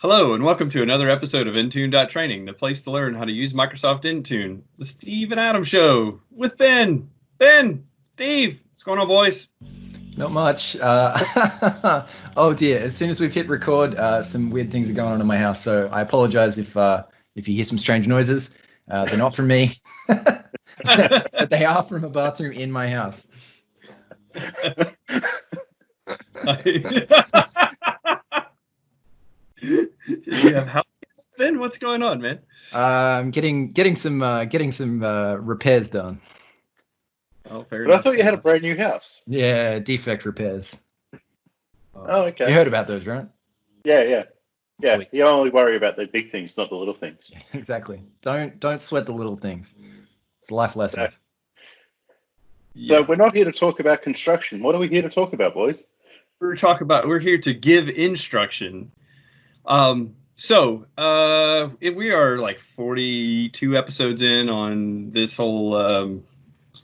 Hello and welcome to another episode of Intune.training, the place to learn how to use Microsoft Intune, the Steve and Adam show with Ben. Ben, Steve, what's going on, boys? Not much. Oh dear, as soon as we've hit record, some weird things are going on in my house, so I apologize if you hear some strange noises. They're not from me, but they are from a bathroom in my house. You have house guests, Ben? What's going on, man? Getting some repairs done. Oh, fair But I enough. thought you had a brand new house. Yeah, defect repairs. Oh, okay. You heard about those, right? Yeah. Sweet. You only worry about the big things, not the little things. Exactly. Don't sweat the little things. It's life lessons. Yeah. So we're not here to talk about construction. What are we here to talk about, boys? We're here to give instruction. We are like 42 episodes in on this whole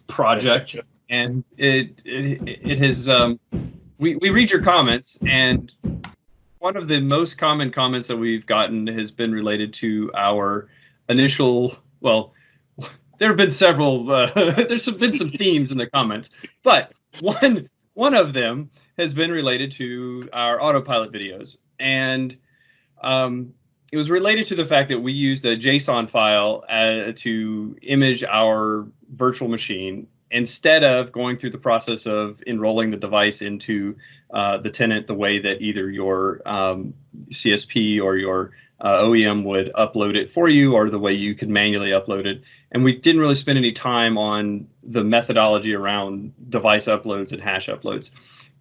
project, and it has we read your comments, and one of the most common comments that we've gotten has been related to our initial, well, there have been several there's been some themes in the comments, but one of them has been related to our Autopilot videos, and it was related to the fact that we used a JSON file to image our virtual machine instead of going through the process of enrolling the device into the tenant the way that either your CSP or your OEM would upload it for you, or the way you could manually upload it. And we didn't really spend any time on the methodology around device uploads and hash uploads.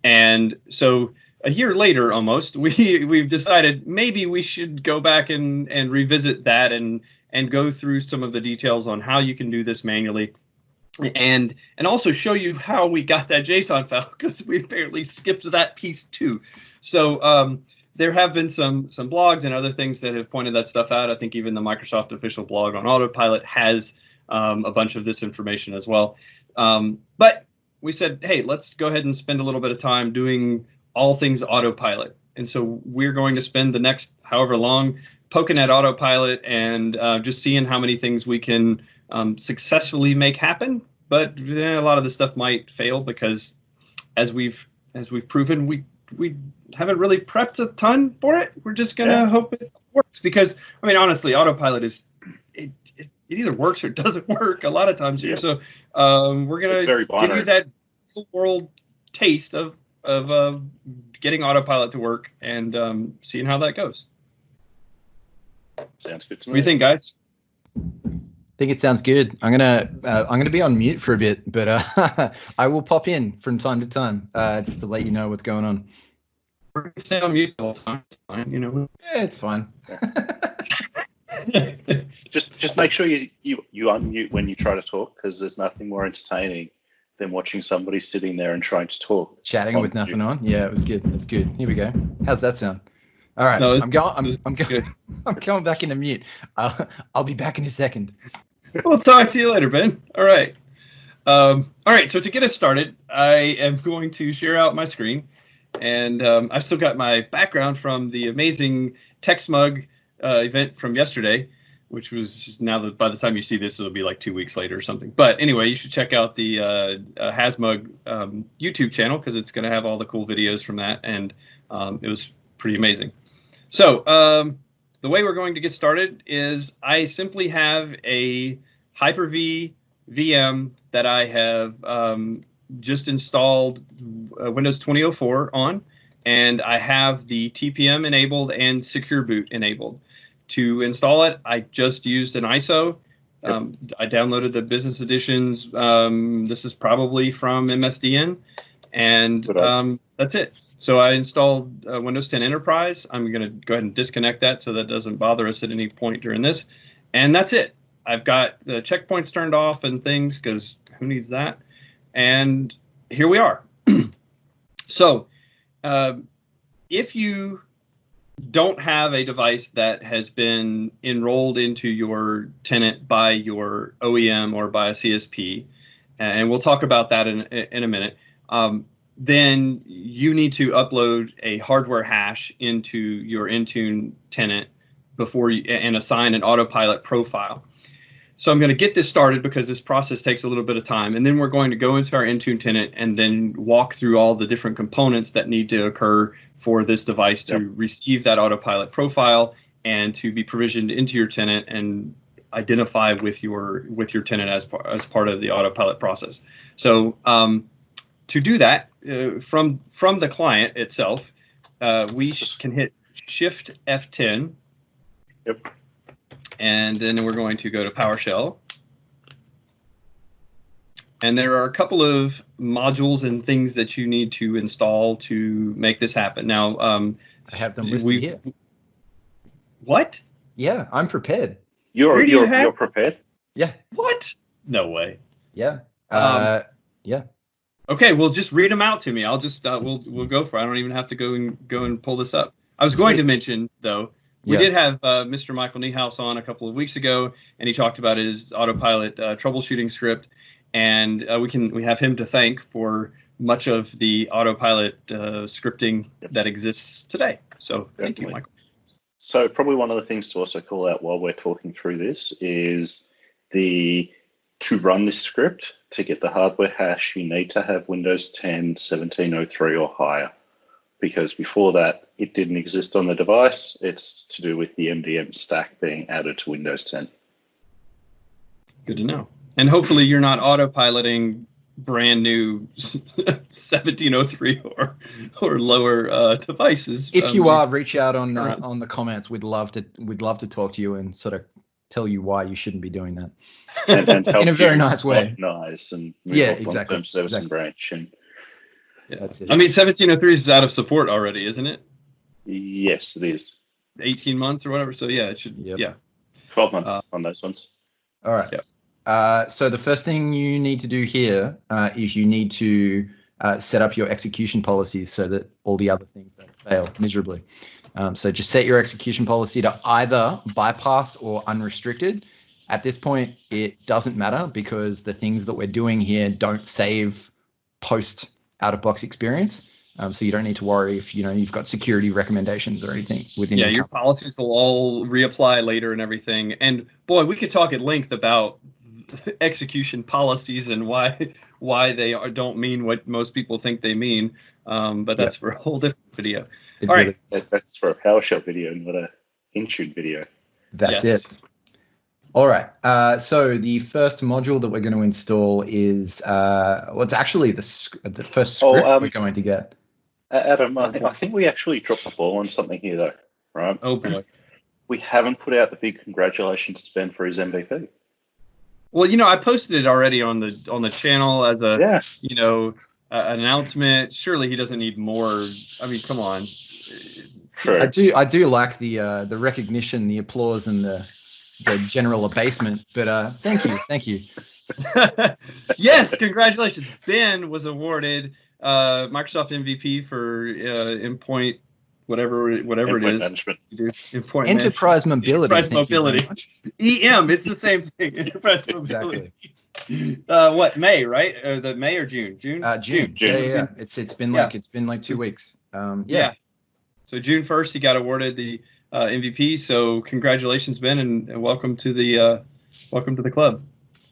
And so a year later, almost, we've decided maybe we should go back and revisit that and go through some of the details on how you can do this manually, and also show you how we got that JSON file, because we apparently skipped that piece too. So there have been some blogs and other things that have pointed that stuff out. I think even the Microsoft official blog on Autopilot has a bunch of this information as well. But we said, hey, let's go ahead and spend a little bit of time doing all things Autopilot. And so we're going to spend the next however long poking at Autopilot and just seeing how many things we can successfully make happen. But a lot of the stuff might fail because, as we've proven, we haven't really prepped a ton for it. We're just gonna hope it works, because I mean, honestly, Autopilot is it either works or doesn't work a lot of times here. So we're gonna give you that full world taste of getting Autopilot to work and seeing how that goes. Sounds good to me. What do you think, guys? I think it sounds good. I'm gonna be on mute for a bit, but I will pop in from time to time just to let you know what's going on. We're gonna stay on mute all the time. It's fine, you know. Yeah, it's fine. Just make sure you unmute when you try to talk, because there's nothing more entertaining than watching somebody sitting there and trying to talk. Chatting with nothing on. Yeah, it was good. It's good. Here we go. How's that sound? All right. No, I'm going back into mute. I'll be back in a second. We'll talk to you later, Ben. All right. All right. So to get us started, I am going to share out my screen, and I've still got my background from the amazing TechSmug event from yesterday, which was now that by the time you see this, it'll be like 2 weeks later or something. But anyway, you should check out the Hasmug YouTube channel, because it's going to have all the cool videos from that, and it was pretty amazing. So the way we're going to get started is I simply have a Hyper-V VM that I have just installed Windows 2004 on, and I have the TPM enabled and Secure Boot enabled. To install it, I just used an ISO. I downloaded the business editions. This is probably from MSDN, and that's it. So I installed Windows 10 Enterprise. I'm going to go ahead and disconnect that so that doesn't bother us at any point during this. And that's it. I've got the checkpoints turned off and things, because who needs that? And here we are. So if you don't have a device that has been enrolled into your tenant by your OEM or by a CSP, and we'll talk about that in a minute, then you need to upload a hardware hash into your Intune tenant and assign an Autopilot profile. So I'm going to get this started because this process takes a little bit of time, and then we're going to go into our Intune tenant and then walk through all the different components that need to occur for this device to receive that Autopilot profile and to be provisioned into your tenant and identify with your tenant as part of the Autopilot process. So to do that from the client itself, we can hit Shift F10. Yep. And then we're going to go to PowerShell. And there are a couple of modules and things that you need to install to make this happen. Now, I have them listed here. What? Yeah, I'm prepared. You're prepared? Yeah. What? No way. Yeah. Yeah. Okay, well, just read them out to me. I'll just we'll go for it. I don't even have to go and pull this up. I was going to mention though. We did have Mr. Michael Niehaus on a couple of weeks ago, and he talked about his Autopilot troubleshooting script, and we have him to thank for much of the Autopilot scripting that exists today. So thank you, Michael. So probably one of the things to also call out while we're talking through this is to run this script, to get the hardware hash, you need to have Windows 10 1703 or higher. Because before that, it didn't exist on the device. It's to do with the MDM stack being added to Windows 10. Good to know. And hopefully you're not autopiloting brand new 1703 or lower devices. If you are, reach out on the comments. We'd love to talk to you and sort of tell you why you shouldn't be doing that. And help in a very nice way. Nice and exactly. Long-term service and branch and. Yeah. That's it. I mean, 1703 is out of support already, isn't it? Yes, it is. 18 months or whatever. So yeah, it should. Yep. Yeah. 12 months on those ones. All right. Yep. So the first thing you need to do here is you need to set up your execution policies so that all the other things don't fail miserably. So just set your execution policy to either bypass or unrestricted. At this point, it doesn't matter because the things that we're doing here don't save post out-of-box experience. So you don't need to worry if you've got security recommendations or anything within. Yeah, your policies will all reapply later and everything. And boy, we could talk at length about execution policies and why they don't mean what most people think they mean. But that's for a whole different video. All right, that's for a PowerShell video, not a Intune video. That's it. All right. So the first module that we're going to install is what's actually the first script we're going to get. Adam, I think we actually dropped the ball on something here, though, right? Oh boy. We haven't put out the big congratulations to Ben for his MVP. Well, I posted it already on the channel as a announcement. Surely he doesn't need more. I mean, come on. Sure. I do like the recognition, the applause, and the general abasement, but thank you. Yes, congratulations. Ben was awarded Microsoft MVP for Endpoint, whatever it is. Management. Endpoint Enterprise Mobility. Enterprise Mobility. EM, it's the same thing. Enterprise Mobility. What, May, right? The May or June? June. Yeah. It's been like 2 weeks. Yeah. So June 1st, he got awarded the MVP. So congratulations, Ben, and welcome to the club.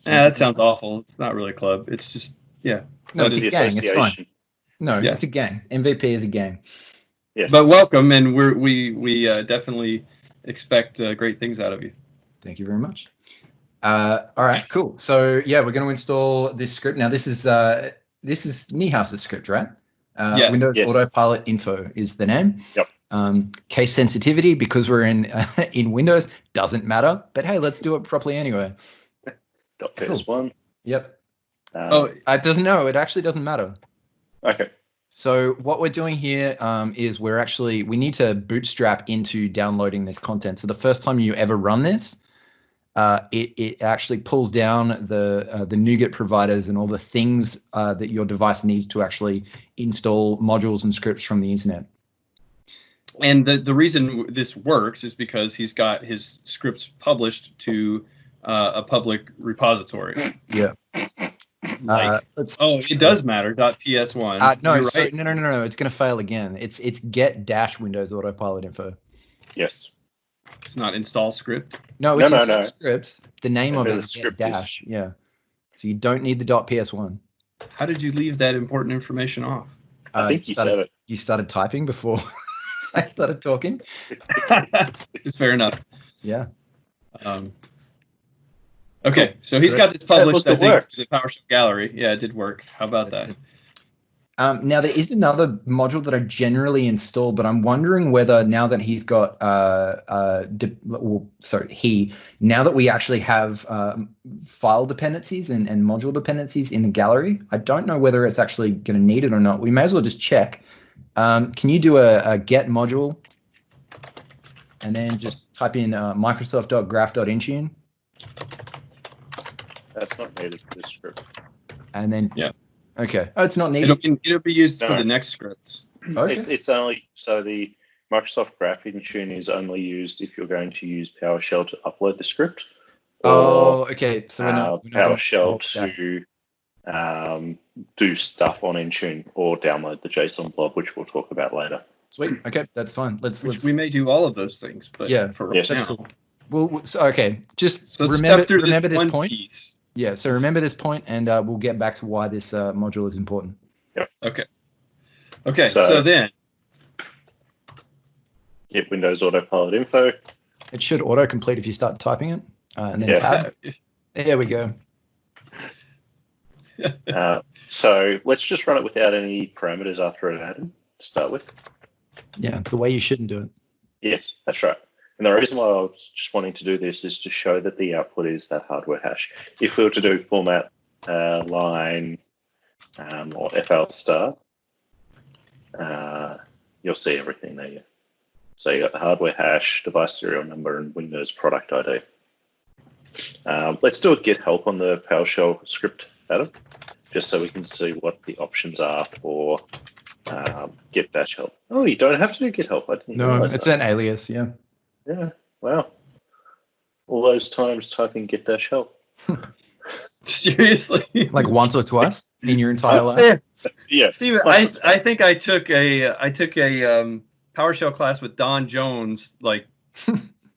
That sounds awful. It's not really a club. It's just No, it's a gang. It's fine. No, it's a gang. MVP is a gang. Yes. But welcome, and we definitely expect great things out of you. Thank you very much. All right, cool. So we're going to install this script. Now this is Niehaus's script, right? Yes. Windows Autopilot Info is the name. Yep. Case sensitivity, because we're in Windows, doesn't matter. But hey, let's do it properly anyway. .ps1. Yep. It doesn't. No, it actually doesn't matter. Okay. So what we're doing here is we need to bootstrap into downloading this content. So the first time you ever run this, it actually pulls down the NuGet providers and all the things that your device needs to actually install modules and scripts from the internet. And the reason this works is because he's got his scripts published to a public repository. Yeah. Oh, it does matter. .ps1. No, You're so, right. no. It's going to fail again. It's get dash Windows Autopilot info. Yes. It's not install script. No, it's no. scripts. The name of it is get dash. Yeah. So you don't need the .ps1. How did you leave that important information off? I think you said it. You started typing before I started talking. Fair enough. Yeah. Okay, so he's got this published, I think, to the PowerShell gallery. Yeah, it did work. How about that? Now, there is another module that I generally install, but I'm wondering whether now that he's got, now that we actually have file dependencies and module dependencies in the gallery, I don't know whether it's actually going to need it or not. We may as well just check. Can you do a get module and then just type in microsoft.graph.intune? That's not needed for this script. And then, yeah. Okay. Oh, it's not needed. It'll be used for the next scripts. Okay. It's only, so the Microsoft Graph Intune is only used if you're going to use PowerShell to upload the script. Oh, okay. So we're not PowerShell to do stuff on Intune or download the JSON blob, which we'll talk about later. Sweet. Okay, that's fine. Let's. We may do all of those things, but yeah, for right now. Cool. Well, so, okay. Just so remember this point. Piece. Yeah. So remember this point, and we'll get back to why this module is important. Yep. Okay. So then. Yep. Windows Autopilot info. It should autocomplete if you start typing it, and then tab. There we go. So let's just run it without any parameters after it added to start with. Yeah, the way you shouldn't do it. Yes, that's right. And the reason why I was just wanting to do this is to show that the output is that hardware hash. If we were to do format line or FL star, you'll see everything there. Yeah. So you got the hardware hash, device serial number, and Windows product ID. Let's do a get help on the PowerShell script, Adam, just so we can see what the options are for get dash help. Oh, you don't have to do get help. I didn't realize it's that. an alias. Yeah. Yeah. Wow. All those times typing get dash help. Seriously? Like once or twice in your entire life? Yeah. Steven, I think I took a PowerShell class with Don Jones like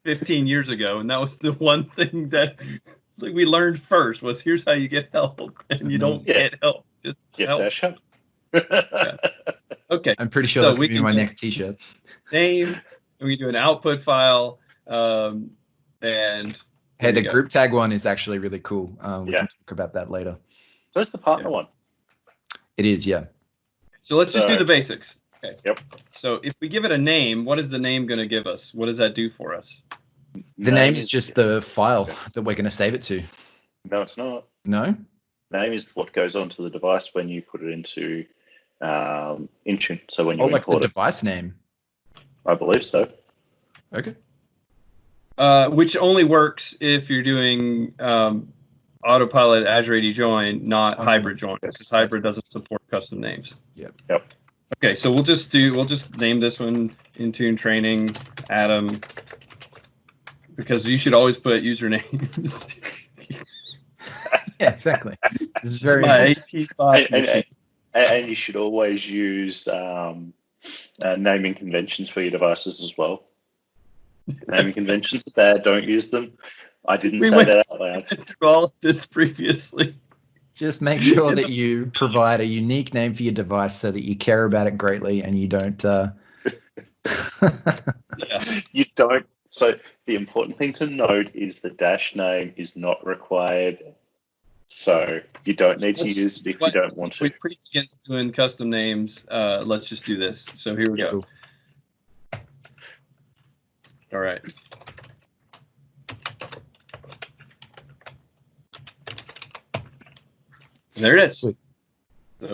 15 years ago, and that was the one thing that we learned first was here's how you get help, and you don't get help, just get help. dash help. Yeah. Okay. I'm pretty sure that's going to be my next T-shirt. Name. We can do an output file, and hey, the group tag one is actually really cool. We can talk about that later. So it's the partner one. It is, yeah. So let's just do the basics. Okay. Yep. So if we give it a name, what is the name going to give us? What does that do for us? The name is just the file that we're going to save it to. No, it's not. No? Name is what goes onto the device when you put it into Intune. So when you like the import device name. I believe so. Okay. Which only works if you're doing Autopilot Azure AD join, not hybrid join, because hybrid doesn't support custom names. Yep. Okay, so we'll just name this one Intune Training Adam, because you should always put usernames. Yeah, exactly. This is very my AP5 and you should always use naming conventions for your devices as well. Naming conventions are bad. Don't use them. I didn't say that out loud. Through all of this previously. Just make sure that you provide a unique name for your device so that you care about it greatly and you don't. You don't. So the important thing to note is the dash name is not required. So you don't need to use it if you don't want to. We preach against doing custom names. Let's just do this. So here we go. Cool. All right. There it is. So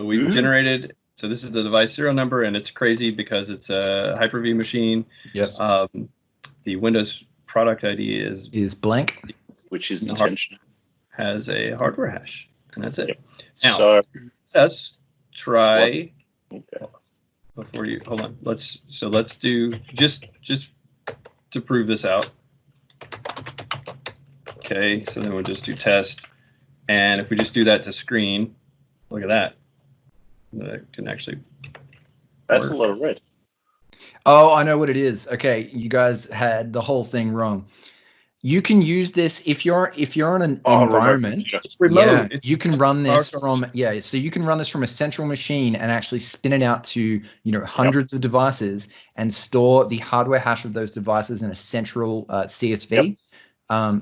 we've generated. So this is the device serial number, and it's crazy because it's a Hyper-V machine. Yes. The Windows product ID is blank, which is intentional. Has a hardware hash, and that's it. Yep. Now, so let's try. Okay. Before you hold on, let's do just to prove this out. Okay, so then we'll just do test, and if we just do that to screen, Look at that. That can actually. That's work. a lot of red. Oh, I know what it is. Okay, you guys had the whole thing wrong. You can use this if you're on an environment. It's remote. Yeah, you can run this powerful. from so you can run this from a central machine and actually spin it out to hundreds of devices and store the hardware hash of those devices in a central CSV.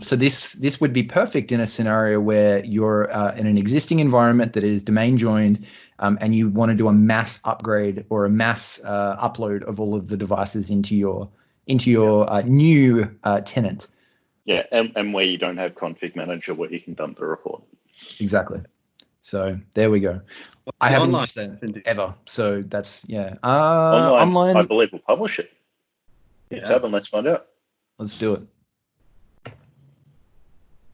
So this would be perfect in a scenario where you're in an existing environment that is domain joined, and you want to do a mass upgrade or a mass upload of all of the devices into your new tenant. Yeah, and where you don't have config manager where you can dump the report. Exactly. So there we go. I haven't used that ever. So that's Online, I believe we'll publish it. Tab and let's find out. Let's do it.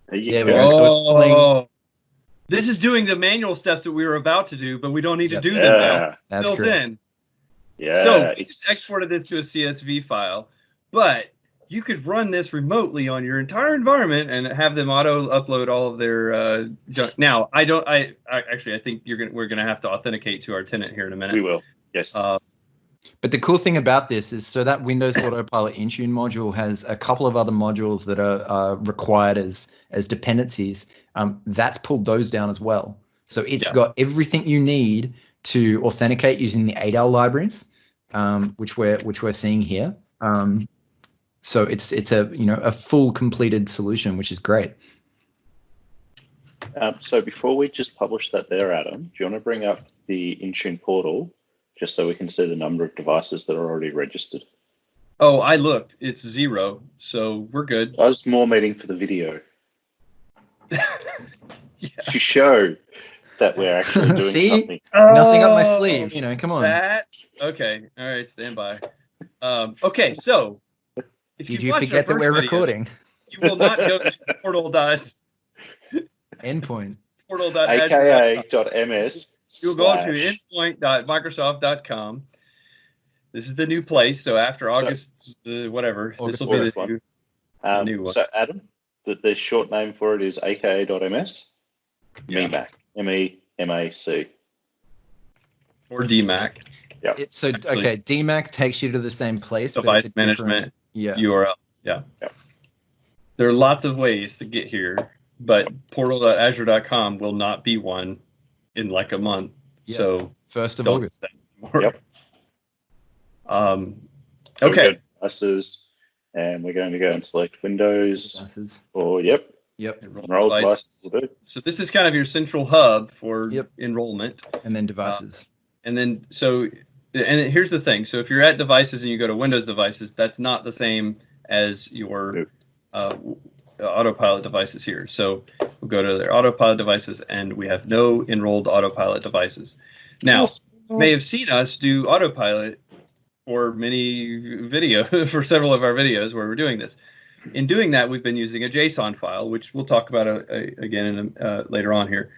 There you There go. we go. So it's playing. This is doing the manual steps that we were about to do, but we don't need to do them now. That's built correct. in. Yeah. So we just exported this to a CSV file, but you could run this remotely on your entire environment and have them auto upload all of their junk. Now, I think we're gonna have to authenticate to our tenant here in a minute. We will. Yes. But the cool thing about this is, so that Windows Autopilot Intune module has a couple of other modules that are required as dependencies. That's pulled those down as well. So it's got everything you need to authenticate using the ADAL libraries, which we're seeing here. So it's a full completed solution, which is great. So before we just publish that there, Adam, do you want to bring up the Intune portal just so we can see the number of devices that are already registered? Oh, I looked. It's 0, so we're good. I was more meeting for the video. To show that we're actually doing something. Nothing up my sleeve. Come on. Okay. All right. Stand by. Okay. So, if did you forget that we're recording? You will not go to portal. Endpoint. aka.ms. You'll go to endpoint.microsoft.com. This is the new place. So after August, whatever, this will be the new one. So Adam, the short name for it is aka.ms. MEMAC. MEMAC. Or DMAC. Yeah. DMAC takes you to the same place. Device management URL. Yeah. There are lots of ways to get here, but portal.azure.com will not be one in like a month. So 1st of August. Yep. Okay. Devices, and we're going to go and select Windows. Devices. Enroll devices will do. So this is kind of your central hub for enrollment. And then devices. And here's the thing. So if you're at devices and you go to Windows devices, that's not the same as your Autopilot devices here. So we'll go to their Autopilot devices, and we have no enrolled Autopilot devices. Now, you may have seen us do Autopilot for for several of our videos where we're doing this. In doing that, we've been using a JSON file, which we'll talk about again later on here.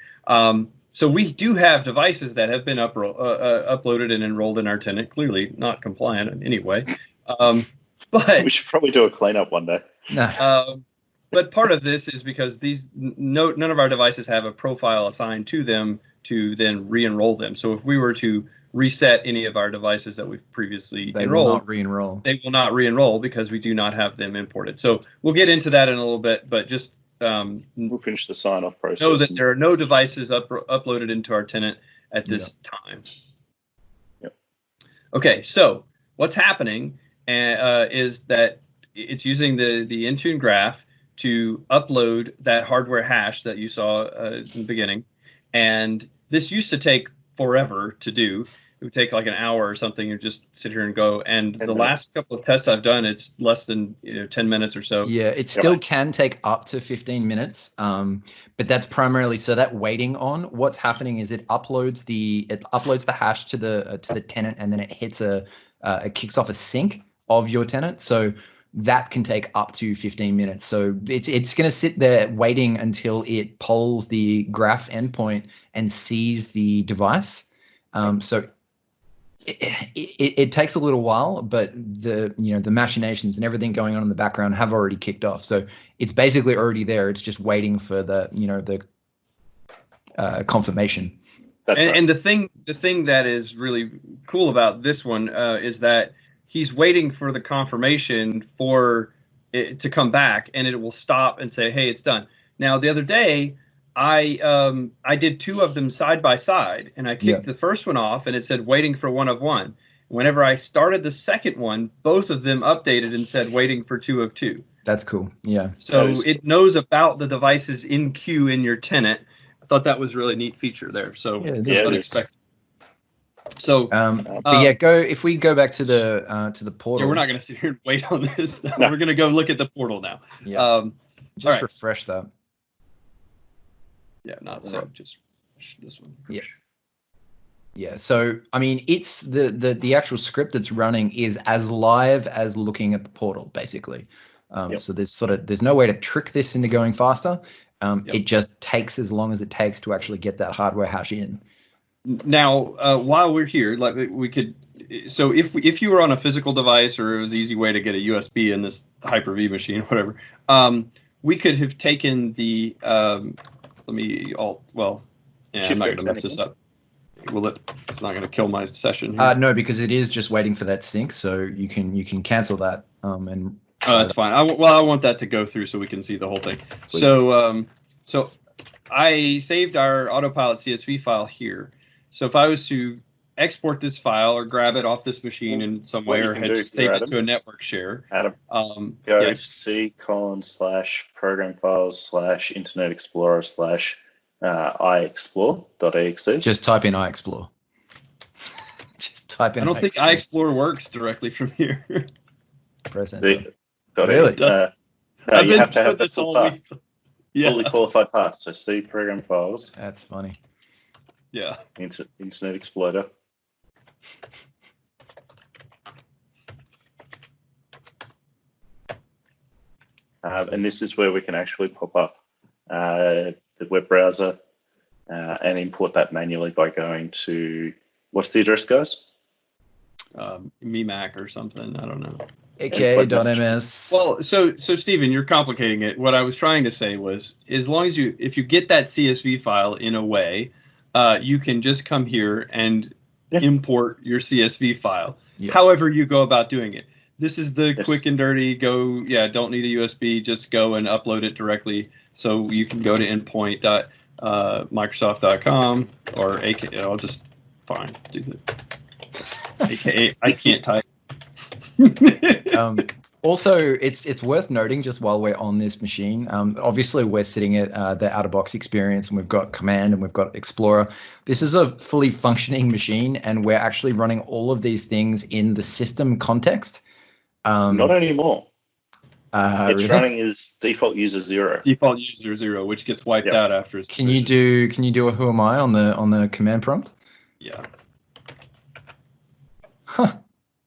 So we do have devices that have been uploaded and enrolled in our tenant, clearly not compliant in any way. But we should probably do a cleanup one day. But part of this is because none of our devices have a profile assigned to them to then re-enroll them. So if we were to reset any of our devices that we've previously enrolled, will not re-enroll. They will not re-enroll because we do not have them imported. So we'll get into that in a little bit, but just we'll finish the sign-off process. Know that there are no devices uploaded into our tenant at this time. Okay, so what's happening is that it's using the Intune graph to upload that hardware hash that you saw in the beginning. And this used to take forever to do. It would take like an hour or something. You just sit here and go. And the last couple of tests I've done, it's less than 10 minutes or so. Yeah, it still can take up to 15 minutes. But that's primarily so that waiting on what's happening is it uploads the hash to the tenant, and then it hits it kicks off a sync of your tenant. So that can take up to 15 minutes. So it's going to sit there waiting until it polls the graph endpoint and sees the device. So it takes a little while, but the machinations and everything going on in the background have already kicked off. So it's basically already there. It's just waiting for the confirmation. And the thing that is really cool about this one is that he's waiting for the confirmation for it to come back, and it will stop and say, "Hey, it's done." Now, the other day, I did two of them side by side, and I kicked the first one off, and it said "waiting for one of one." Whenever I started the second one, both of them updated and said "waiting for two of two." That's cool. Yeah. So it knows about the devices in queue in your tenant. I thought that was a really neat feature there. So it's unexpected. So, but yeah, if we go back to the portal. Yeah, we're not going to sit here and wait on this. No. We're going to go look at the portal now. Yeah. Just refresh that. Yeah, not so. Just this one. Yeah. Yeah. So I mean, it's the actual script that's running is as live as looking at the portal, basically. So there's no way to trick this into going faster. It just takes as long as it takes to actually get that hardware hash in. Now, while we're here, like we could, so if you were on a physical device, or it was an easy way to get a USB in this Hyper-V machine, or whatever, we could have taken the I'm not going to mess this up. It's not going to kill my session here. No, because it is just waiting for that sync, so you can cancel that and. Oh, that's fine. I want that to go through so we can see the whole thing. Sweet. So I saved our Autopilot CSV file here. So if I was to export this file or grab it off this machine in some way, or save it to a network share. Adam, go c:/program files/Internet Explorer /iexplore.exe. Just type in iExplore. Just type in. I don't think iExplore works directly from here. Press enter. Really? I've you have to have this the full all week. fully qualified path. So C program files. That's funny. Yeah. Internet Explorer. And this is where we can actually pop up the web browser and import that manually by going to, what's the address, guys? MEMAC or something. I don't know. AK.ms. Well, so Stephen, you're complicating it. What I was trying to say was, as long as if you get that CSV file in a way, you can just come here and import your CSV file. Yeah. However you go about doing it. This is the quick and dirty go. Yeah, don't need a USB. Just go and upload it directly. So you can go to endpoint.microsoft.com or AK. I'll just do the AKA. I can't type. Also, it's worth noting, just while we're on this machine, obviously we're sitting at the out-of-box experience, and we've got Command and we've got Explorer. This is a fully functioning machine, and we're actually running all of these things in the system context. Not anymore. It's really? running as default user 0. Default user 0, which gets wiped out after. Can you do a who am I on the command prompt? Yeah. Huh.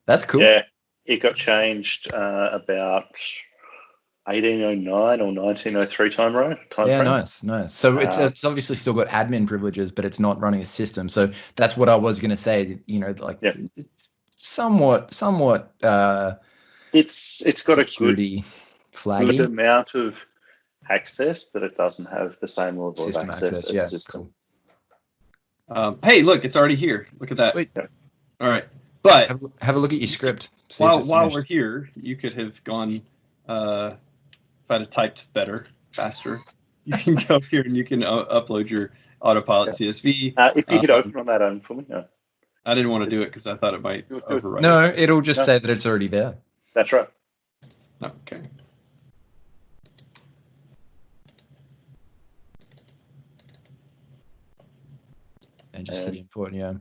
That's cool. Yeah. It got changed about 1809 or 1903 time frame. Nice. So it's obviously still got admin privileges, but it's not running a system. So that's what I was going to say. It's somewhat. It's got security a good amount of access, but it doesn't have the same level system of access as system. Cool. Hey, look, it's already here. Look at that. Sweet. Yeah. All right. But have a look at your script. While we're here, you could have gone, if I'd have typed better, faster, you can go here and you can upload your Autopilot CSV. If you could open on that own for me. No. I didn't want to do it because I thought it might overwrite. No, it'll just say that it's already there. That's right. Okay. And just hit import, yeah.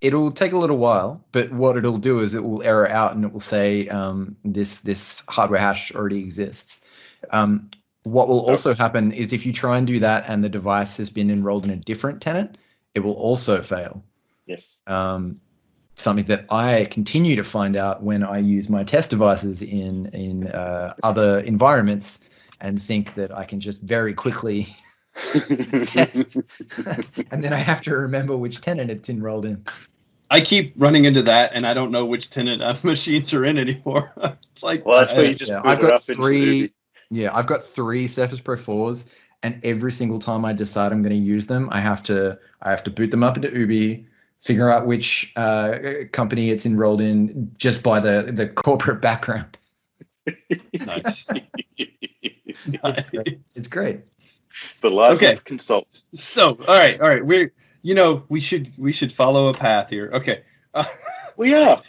It'll take a little while, but what it'll do is it will error out and it will say this hardware hash already exists. What will also happen is if you try and do that and the device has been enrolled in a different tenant, it will also fail. Yes. Something that I continue to find out when I use my test devices in other environments and think that I can just very quickly test, and then I have to remember which tenant it's enrolled in. I keep running into that, and I don't know which tenant machines are in anymore. Well, that's where you just. I've got three. Yeah, I've got 3 Surface Pro 4s, And every single time I decide I'm going to use them, I have to boot them up into Ubi, figure out which company it's enrolled in just by the corporate background. Nice. It's great. The live Okay. consult. So, all right. We should follow a path here. Okay. We are.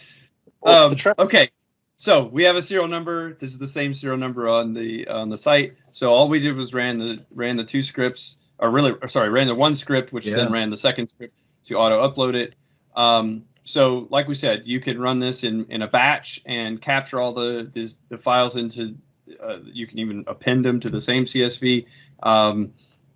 Okay. So we have a serial number. This is the same serial number on the site. So all we did was ran the two scripts, ran the one script, which then ran the second script to auto upload it. So like we said, you can run this in a batch and capture all the files into. You can even append them to the same CSV,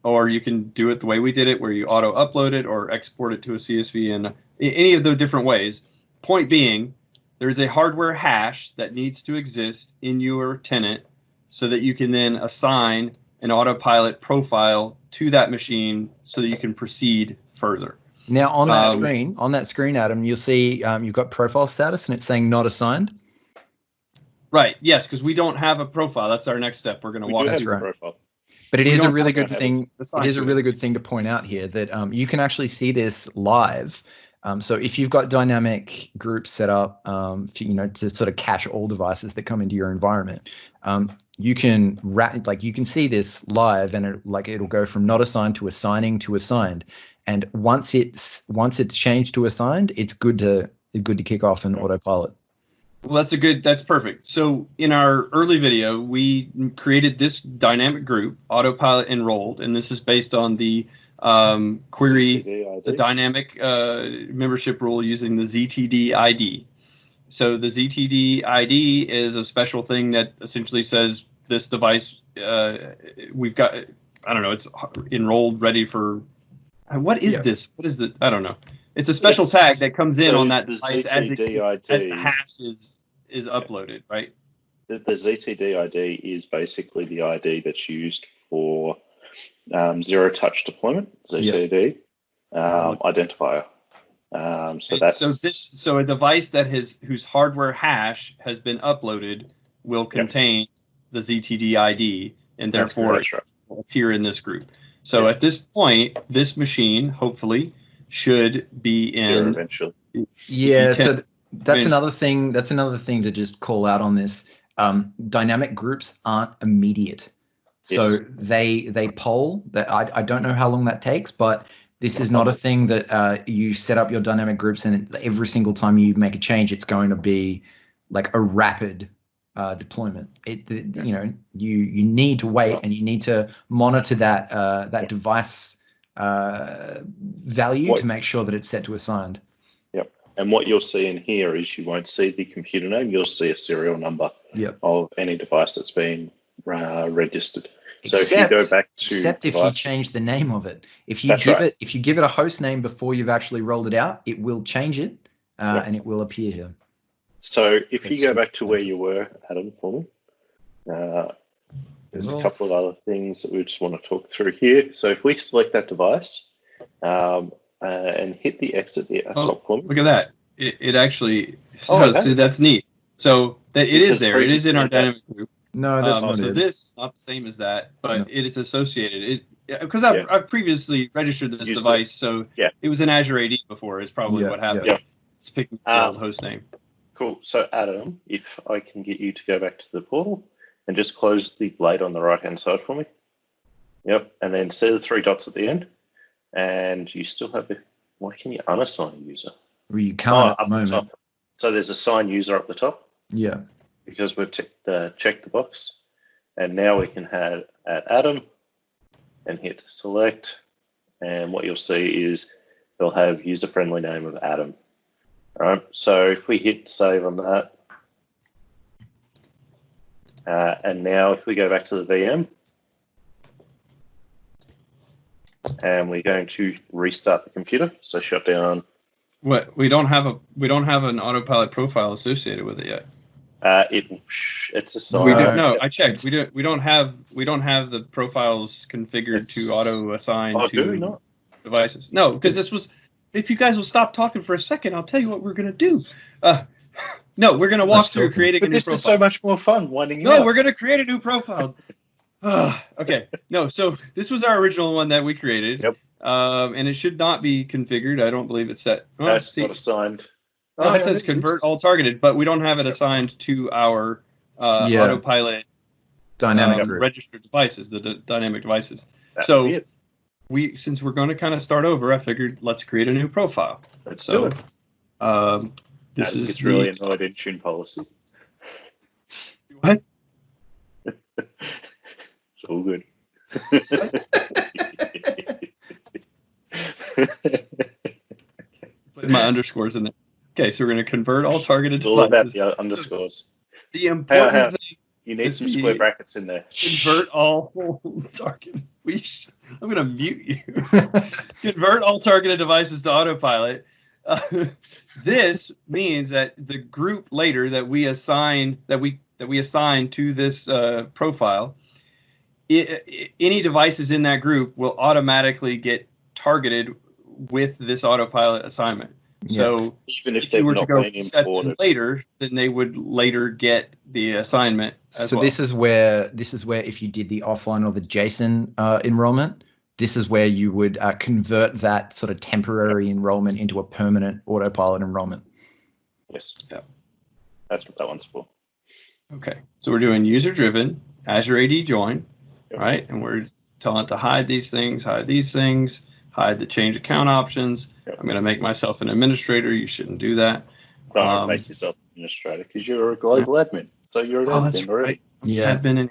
or you can do it the way we did it, where you auto upload it or export it to a CSV, and any of the different ways. Point being, there's a hardware hash that needs to exist in your tenant so that you can then assign an Autopilot profile to that machine so that you can proceed further. Now on that screen, Adam, you'll see you've got profile status and it's saying not assigned. Right. Yes, because we don't have a profile. That's our next step. We're going to walk through the profile. But it is a really good thing. It is a really good thing to point out here that you can actually see this live. So if you've got dynamic groups set up, to sort of cache all devices that come into your environment, you can see this live, and it'll go from not assigned to assigning to assigned. And once it's changed to assigned, it's good to kick off an autopilot. Well, that's perfect. So in our early video, we created this dynamic group, Autopilot Enrolled, and this is based on the query, the dynamic membership rule using the ZTD ID. So the ZTD ID is a special thing that essentially says this device, we've got, I don't know, it's enrolled, ready for, what is this? What is the, I don't know. It's a special tag that comes in on that device as the hash is uploaded, right? The ZTD ID is basically the ID that's used for zero touch deployment, ZTD identifier. So a device whose hardware hash has been uploaded will contain the ZTD ID, and therefore it will appear in this group. So at this point, this machine hopefully should be in eventually. Yeah, so that's another thing. That's another thing to just call out on this. Dynamic groups aren't immediate, so they poll. That I don't know how long that takes, but this is not a thing that you set up your dynamic groups and every single time you make a change, it's going to be like a rapid deployment. You need to wait and you need to monitor that device value to make sure that it's set to assigned. Yep. And what you'll see in here is you won't see the computer name. You'll see a serial number of any device that's been registered. So if you go back to except if you change the name of it, if you give it a host name before you've actually rolled it out, it will change it and it will appear here. So if you go back to where you were, Adam, for me, there's a couple of other things that we just want to talk through here. So if we select that device and hit the exit there top for me. Look at that. It actually, so that's neat. So that it is there. It is in our dynamic group. No, that's not so it. this is not the same as that, but it is associated. Because I've previously registered this device, so it was in Azure AD before is probably what happened. Yeah. It's picking the old host name. Cool. So Adam, if I can get you to go back to the portal and just close the blade on the right-hand side for me. Yep. And then see the three dots at the end. And you still have why can you unassign a user? Well, you can't at the moment. So there's assign user up the top. Yeah. Because we've checked the box. And now we can add Adam and hit select. And what you'll see is they'll have user-friendly name of Adam. All right, so if we hit save on that, and now if we go back to the VM, and we're going to restart the computer, so shut down. What we don't have an Autopilot profile associated with it yet. It's a sign. We do, no, I checked. We don't have the profiles configured to auto assign to devices. No, because this was. If you guys will stop talking for a second, I'll tell you what we're going to do. No, we're going to walk through creating a new profile. This is so much more fun winding you up. No, we're going to create a new profile. Okay. No, so this was our original one that we created. Yep. And it should not be configured. I don't believe it's set. Oh, That's not assigned. No, it says convert all targeted, but we don't have it assigned to our Autopilot dynamic group. registered devices, the dynamic devices. That's so weird. since we're going to kind of start over, I figured let's create a new profile. Let's do it. This is it's really annoyed Intune policy. What? It's all good. Put my underscores in there. Okay, so we're going to convert all targeted It's all devices. about the underscores. The important thing. You need some square brackets in there. Convert all targeted. I'm going to mute you. Convert all targeted devices to Autopilot. This means that the group later that we assign to this profile, any devices in that group will automatically get targeted with this Autopilot assignment. Yeah. So even if you were to go set them later, then they would later get the assignment as well. This is where if you did the offline or the JSON enrollment, this is where you would convert that sort of temporary enrollment into a permanent Autopilot enrollment. Yes. Yeah. That's what that one's for. Okay. So we're doing user-driven Azure AD join, right? And we're telling it to hide these things, hide the change account options. Yep. I'm going to make myself an administrator. You shouldn't do that. Don't make yourself an administrator because you're a global admin. So you're an admin that's already. Right. Yeah. Admin.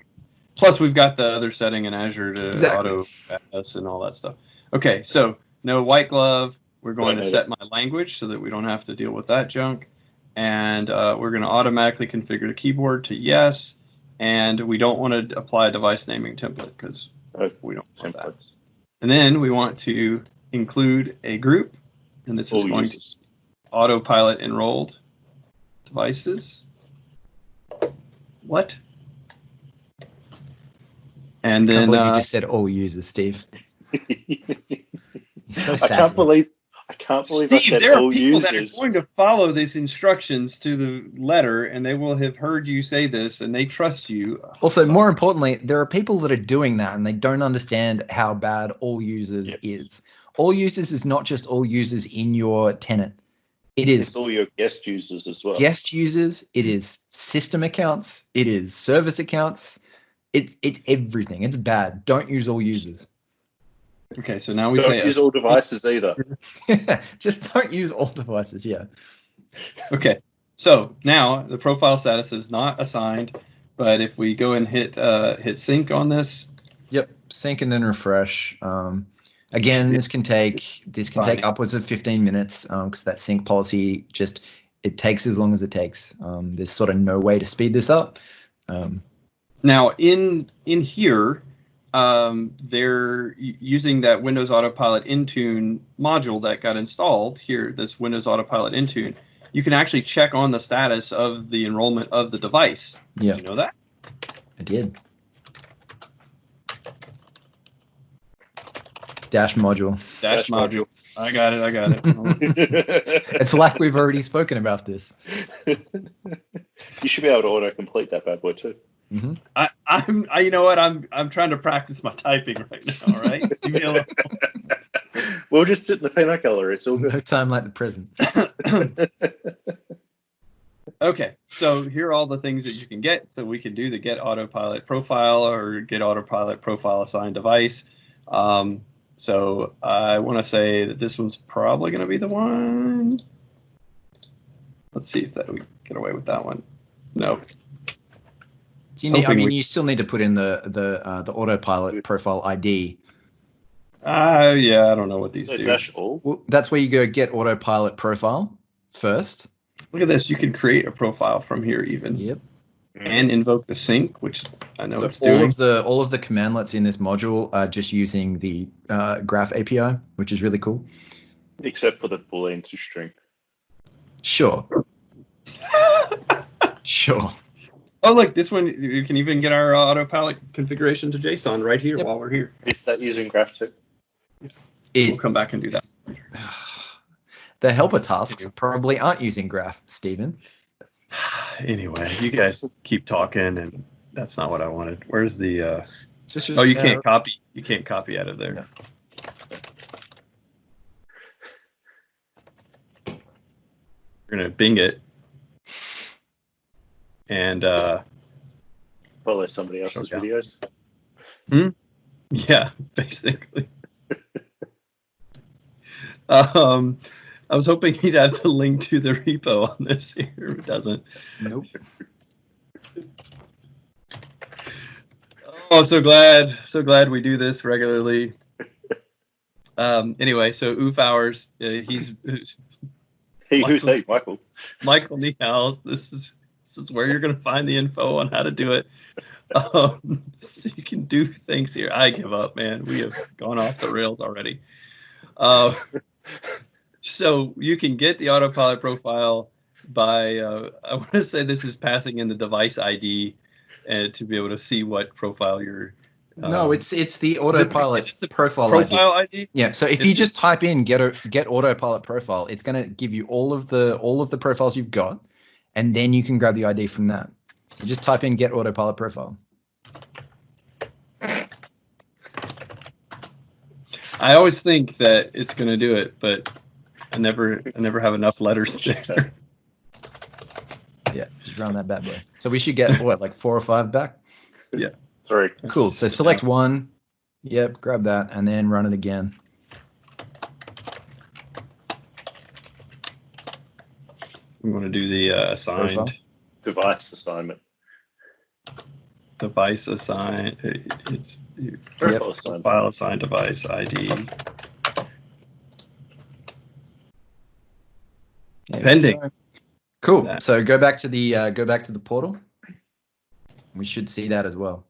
Plus, we've got the other setting in Azure to auto pass and all that stuff. Okay, so no white glove. We're going to set my language so that we don't have to deal with that junk. And we're going to automatically configure the keyboard to yes. And we don't want to apply a device naming template because we don't want that. And then we want to include a group. And this is going to Autopilot enrolled devices. What? And then you just said all users, Steve. So sassy. I can't believe Steve, I said there all are people users. that are going to follow these instructions to the letter, and they will have heard you say this, and they trust you. Also, more importantly, there are people that are doing that, and they don't understand how bad all users is. All users is not just all users in your tenant. It's all your guest users as well. Guest users. It is system accounts. It is service accounts. It's everything. It's bad. Don't use all users. Okay, so now we don't use all devices either. Just don't use all devices. Yeah. Okay, so now the profile status is not assigned, but if we go and hit sync on this. Yep, sync and then refresh. Again, this can take upwards of 15 minutes because that sync policy it takes as long as it takes. There's sort of no way to speed this up. Now in here, they're using that Windows Autopilot Intune module that got installed here, this Windows Autopilot Intune. You can actually check on the status of the enrollment of the device. Yeah. Did you know that? I did. Dash module. Dash module. I got it. It's like we've already spoken about this. You should be able to auto-complete that bad boy too. Mm-hmm. You know what? I'm trying to practice my typing right now. All right, leave me alone. We'll just sit in the peanut gallery. It's all good. No time like the present. Okay, so here are all the things that you can get. So we can do the get Autopilot Profile or get Autopilot Profile assigned device. So I want to say that this one's probably going to be the one. Let's see if we get away with that one. No. You still need to put in the Autopilot Profile ID. Yeah, I don't know what these do. Dash all? Well, that's where you go get Autopilot Profile first. Look at this. You can create a profile from here even. Yep. And invoke the sync, which I know it's doing. doing. All of the commandlets in this module are just using the Graph API, which is really cool. Except for the Boolean to string. Sure. Sure. Oh, look, this one, you can even get our Autopilot configuration to JSON right here while we're here. Is that using Graph too? We'll come back and do that. The helper tasks probably aren't using Graph, Stephen. Anyway, you guys keep talking, and that's not what I wanted. Where's the... Just Oh, you can't copy. You can't copy out of there. Yeah. We're gonna Bing it, and Follow somebody else's Show down. videos. yeah, basically. I was hoping he'd have the link to the repo on this here. It doesn't. Nope. Oh, so glad we do this regularly. Anyway, so oof hours. He's Who's he? Michael. Michael Niehaus. This is where you're going to find the info on how to do it. So you can do things here. I give up, man. We have gone off the rails already. So you can get the Autopilot profile by, I want to say this is passing in the device ID and to be able to see what profile you're. No, it's the Autopilot is it the profile ID. Yeah. So if you just type in get Autopilot profile, it's going to give you all of the profiles you've got, and then you can grab the ID from that. So just type in get Autopilot profile. I always think that it's going to do it, but I never have enough letters there. Yeah, just run that bad boy. So we should get what, like 4 or 5 back? Yeah. 3. Cool. So select one. Yep, grab that and then run it again. We want to do the assigned Profile. Device assignment. device assigned. It's Profile assigned. file assigned device ID. There we Pending. go. Cool. That. So go back to the portal. We should see that as well.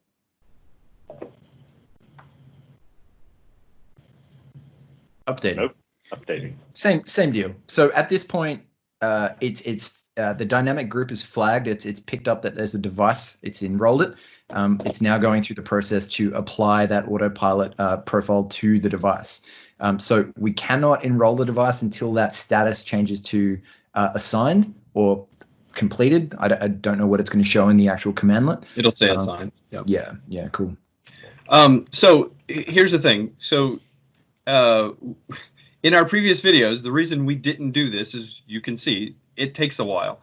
Updating. Nope. Updating. Same deal. So at this point, it's the dynamic group is flagged. It's picked up that there's a device. It's enrolled it. It's now going through the process to apply that Autopilot profile to the device. So we cannot enroll the device until that status changes to assigned or completed. I don't know what it's going to show in the actual commandlet. It'll say assigned. Yep. Yeah, cool. So here's the thing. So in our previous videos, the reason we didn't do this is you can see it takes a while.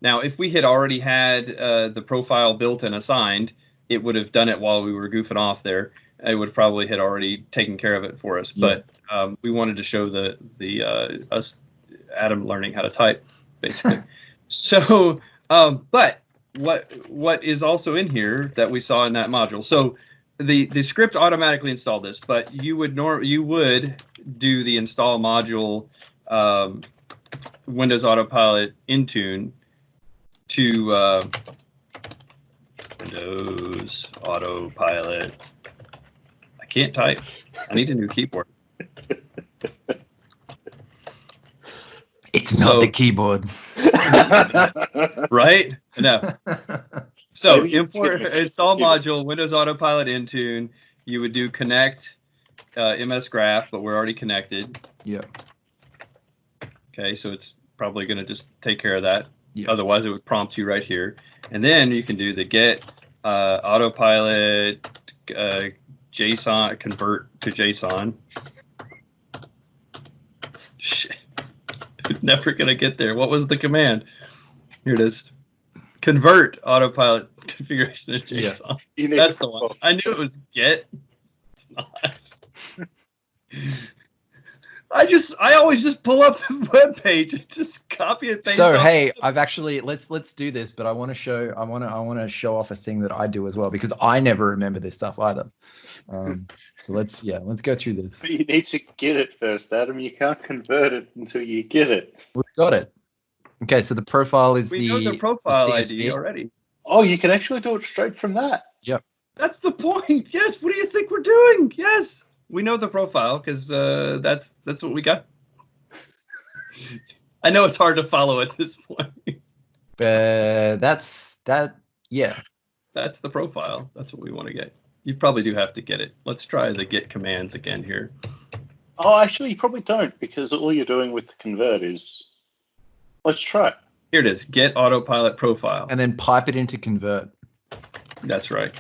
Now, if we had already had the profile built and assigned, it would have done it while we were goofing off there. It would probably had already taken care of it for us. Yeah. But we wanted to show the us Adam learning how to type, basically. So, but what is also in here that we saw in that module? So the script automatically installed this, but you would do the install module Windows Autopilot Intune to Windows Autopilot. I can't type. I need a new keyboard. It's not the keyboard. Right? No. So Maybe you import skip it. install module Windows Autopilot Intune. You would do connect MS Graph, but we're already connected. Yeah. Okay, so it's probably going to just take care of that. Yeah. Otherwise, it would prompt you right here. And then you can do the get Autopilot JSON, convert to JSON. Shit. Never going to get there. What was the command? Here it is. Convert Autopilot configuration to JSON. You need That's to- the one. I knew it was get. It's not. I always just pull up the web page and just copy and paste. So off. hey, I've actually let's do this, but I want to show show off a thing that I do as well because I never remember this stuff either. So let's go through this. But you need to get it first, Adam. You can't convert it until you get it. We've got it. Okay, so the profile is We know the profile ID CSV. already. Oh, you can actually do it straight from that. That's the point. Yes. What do you think we're doing? Yes. We know the profile because that's what we got. I know it's hard to follow at this point. That's that. Yeah. That's the profile. That's what we want to get. You probably do have to get it. Let's try the get commands again here. Oh, actually, you probably don't because all you're doing with the convert is. Let's try it. Here it is. Get Autopilot profile. And then pipe it into convert. That's right.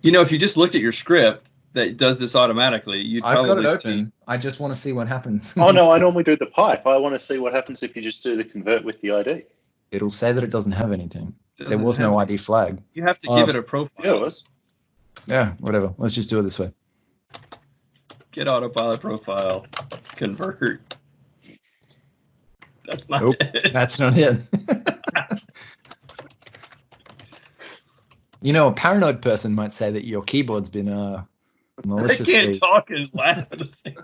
You know, if you just looked at your script that does this automatically, you'd I've got it probably open. I just want to see what happens. Oh no, I normally do the pipe. I want to see what happens if you just do the convert with the ID. It'll say that it doesn't have anything. There Doesn't was have no it. ID flag. You have to give it a profile. Yeah, it was. Yeah, whatever. Let's just do it this way. Get Autopilot Profile, convert. That's not Nope, it. that's not it. You know, a paranoid person might say that your keyboard's been I maliciously. can't talk and laugh at the same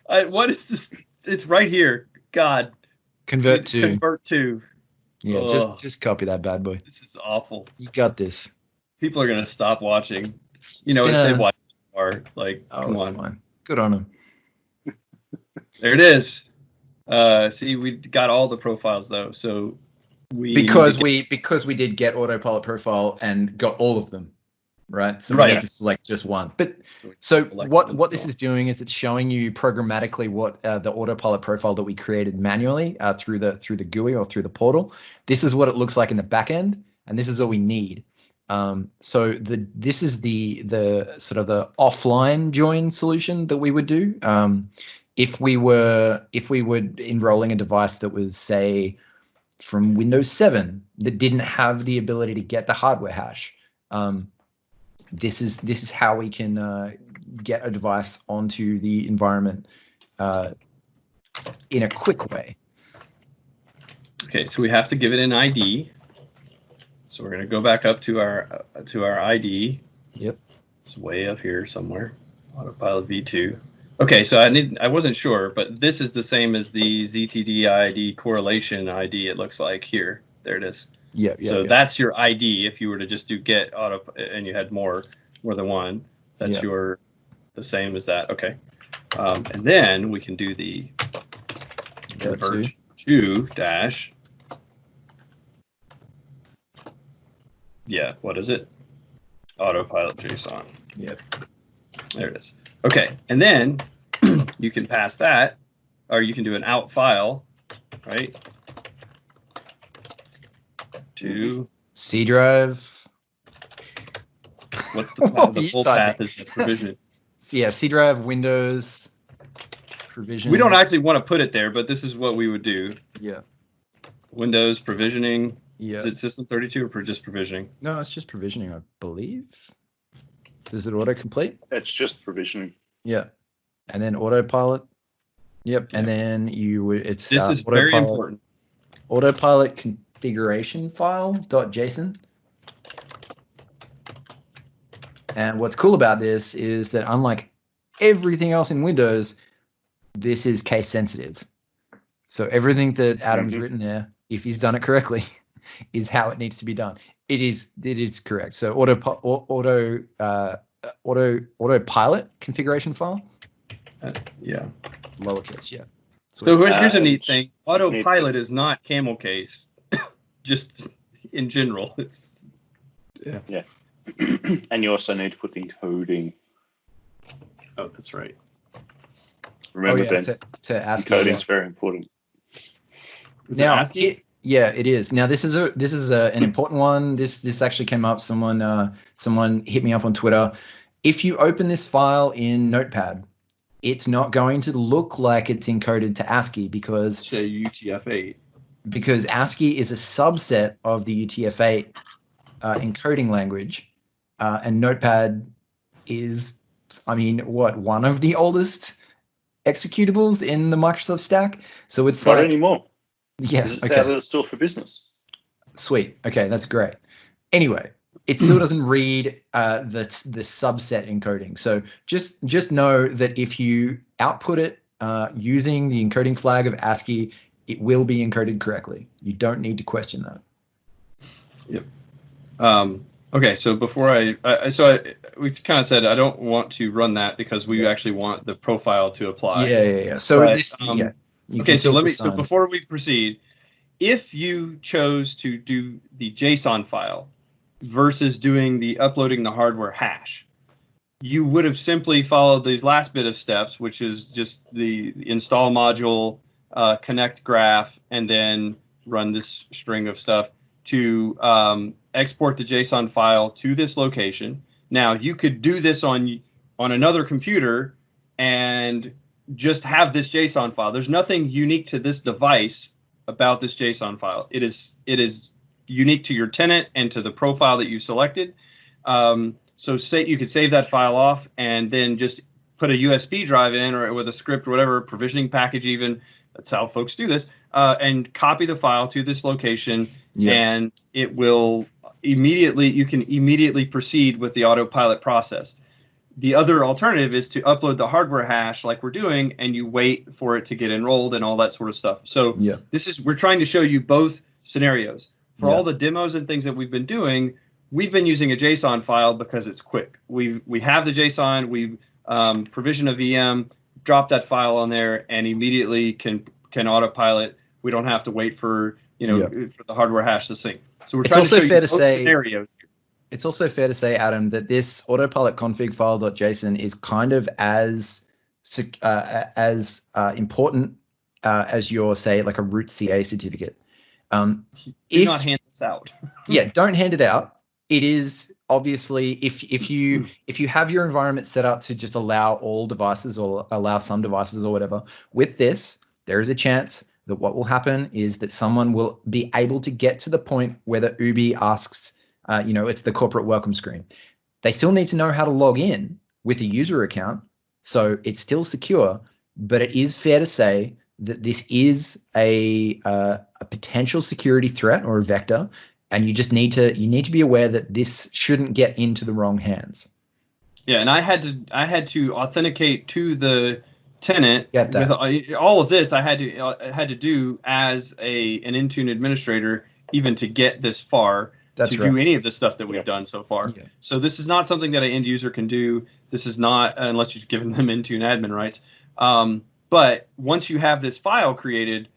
time. What is this? It's right here. God. Convert to. Convert to. Yeah, Ugh. just copy that bad boy. This is awful. You got this. People are gonna stop watching. You know, It's if been they've a- watched this far, like, Oh, come on. fine. Good on him. There it is. See, we got all the profiles though, so Because we did get Autopilot Profile and got all of them, right? So we Right. need to select just one. But so Select what one. this is doing is it's showing you programmatically what the Autopilot Profile that we created manually through the GUI or through the portal. This is what it looks like in the back end, and this is all we need. So this is the sort of the offline join solution that we would do. If we were enrolling a device that was, say, from Windows 7 that didn't have the ability to get the hardware hash, this is how we can get a device onto the environment in a quick way. Okay, so we have to give it an ID. So we're going to go back up to our ID. Yep. It's way up here somewhere. Autopilot V2. Okay, so I wasn't sure, but this is the same as the ZTD ID correlation ID. It looks like here. There it is. Yeah. So that's your ID. If you were to just do get auto and you had more than one, that's the same as that. Okay, and then we can do the convert to dash. Yeah, what is it? Autopilot JSON. Yep. There it is. Okay, and then you can pass that, or you can do an out file, right? To C drive. What's the path? The full path is the provision. Yeah, C drive, Windows, provision. We don't actually want to put it there, but this is what we would do. Yeah. Windows provisioning. Yeah. Is it System 32 or just provisioning? No, it's just provisioning, I believe. Does it autocomplete? It's just provisioning. Yeah. And then autopilot. Yep. And then it's This is very important. Autopilot configuration file .json. And what's cool about this is that unlike everything else in Windows, this is case sensitive. So everything that Adam's written there, if he's done it correctly, is how it needs to be done. It is correct. So autopilot configuration file. Yeah. Lowercase, yeah. So here's a neat thing. Autopilot is not camel case, just in general. It's yeah. And you also need to put encoding. Oh, that's right. Remember, Ben, to ask encoding is very important. Now, it is. Now, this is an important one. This actually came up. Someone hit me up on Twitter. If you open this file in Notepad, it's not going to look like it's encoded to ASCII because UTF-8. Because ASCII is a subset of the UTF-8 encoding language, and Notepad is, one of the oldest executables in the Microsoft stack. So it's not anymore. Yeah. It's out of the store for business. Sweet. Okay, that's great. Anyway, it still doesn't read the subset encoding. So just know that if you output it using the encoding flag of ASCII, it will be encoded correctly. You don't need to question that. Yep. Okay, so before we kind of said I don't want to run that because we actually want the profile to apply. Yeah. So Okay, so before we proceed, if you chose to do the JSON file versus doing the uploading the hardware hash, you would have simply followed these last bit of steps, which is just the install module, connect graph, and then run this string of stuff. to export the JSON file to this location. Now, you could do this on another computer and just have this JSON file. There's nothing unique to this device about this JSON file. It is unique to your tenant and to the profile that you selected. So say you could save that file off and then just put a USB drive in, or with a script or whatever, provisioning package even. That's how folks do this. And copy the file to this location, and it will immediately, you can immediately proceed with the autopilot process. The other alternative is to upload the hardware hash like we're doing, and you wait for it to get enrolled and all that sort of stuff. So we're trying to show you both scenarios. For all the demos and things that we've been doing, we've been using a JSON file because it's quick. We have the JSON, we provision a VM, drop that file on there, and immediately can autopilot. We don't have to wait for for the hardware hash to sync. So we're trying to show you both scenarios here. It's also fair to say, Adam, that this autopilot config file.json is kind of as important as your, say, like a root CA certificate. Do not hand this out. Don't hand it out. It is obviously, if you have your environment set up to just allow all devices or allow some devices or whatever, with this, there is a chance that what will happen is that someone will be able to get to the point where the Ubi asks, it's the corporate welcome screen. They still need to know how to log in with a user account, so it's still secure. But it is fair to say that this is a potential security threat or a vector, and you just need to be aware that this shouldn't get into the wrong hands. Yeah, and I had to authenticate to the tenant. With all of this, I had to do as an Intune administrator, even to get this far. Do any of the stuff that we've done so far. Yeah. So this is not something that an end user can do. This is not, unless you've given them Intune admin rights. But once you have this file created,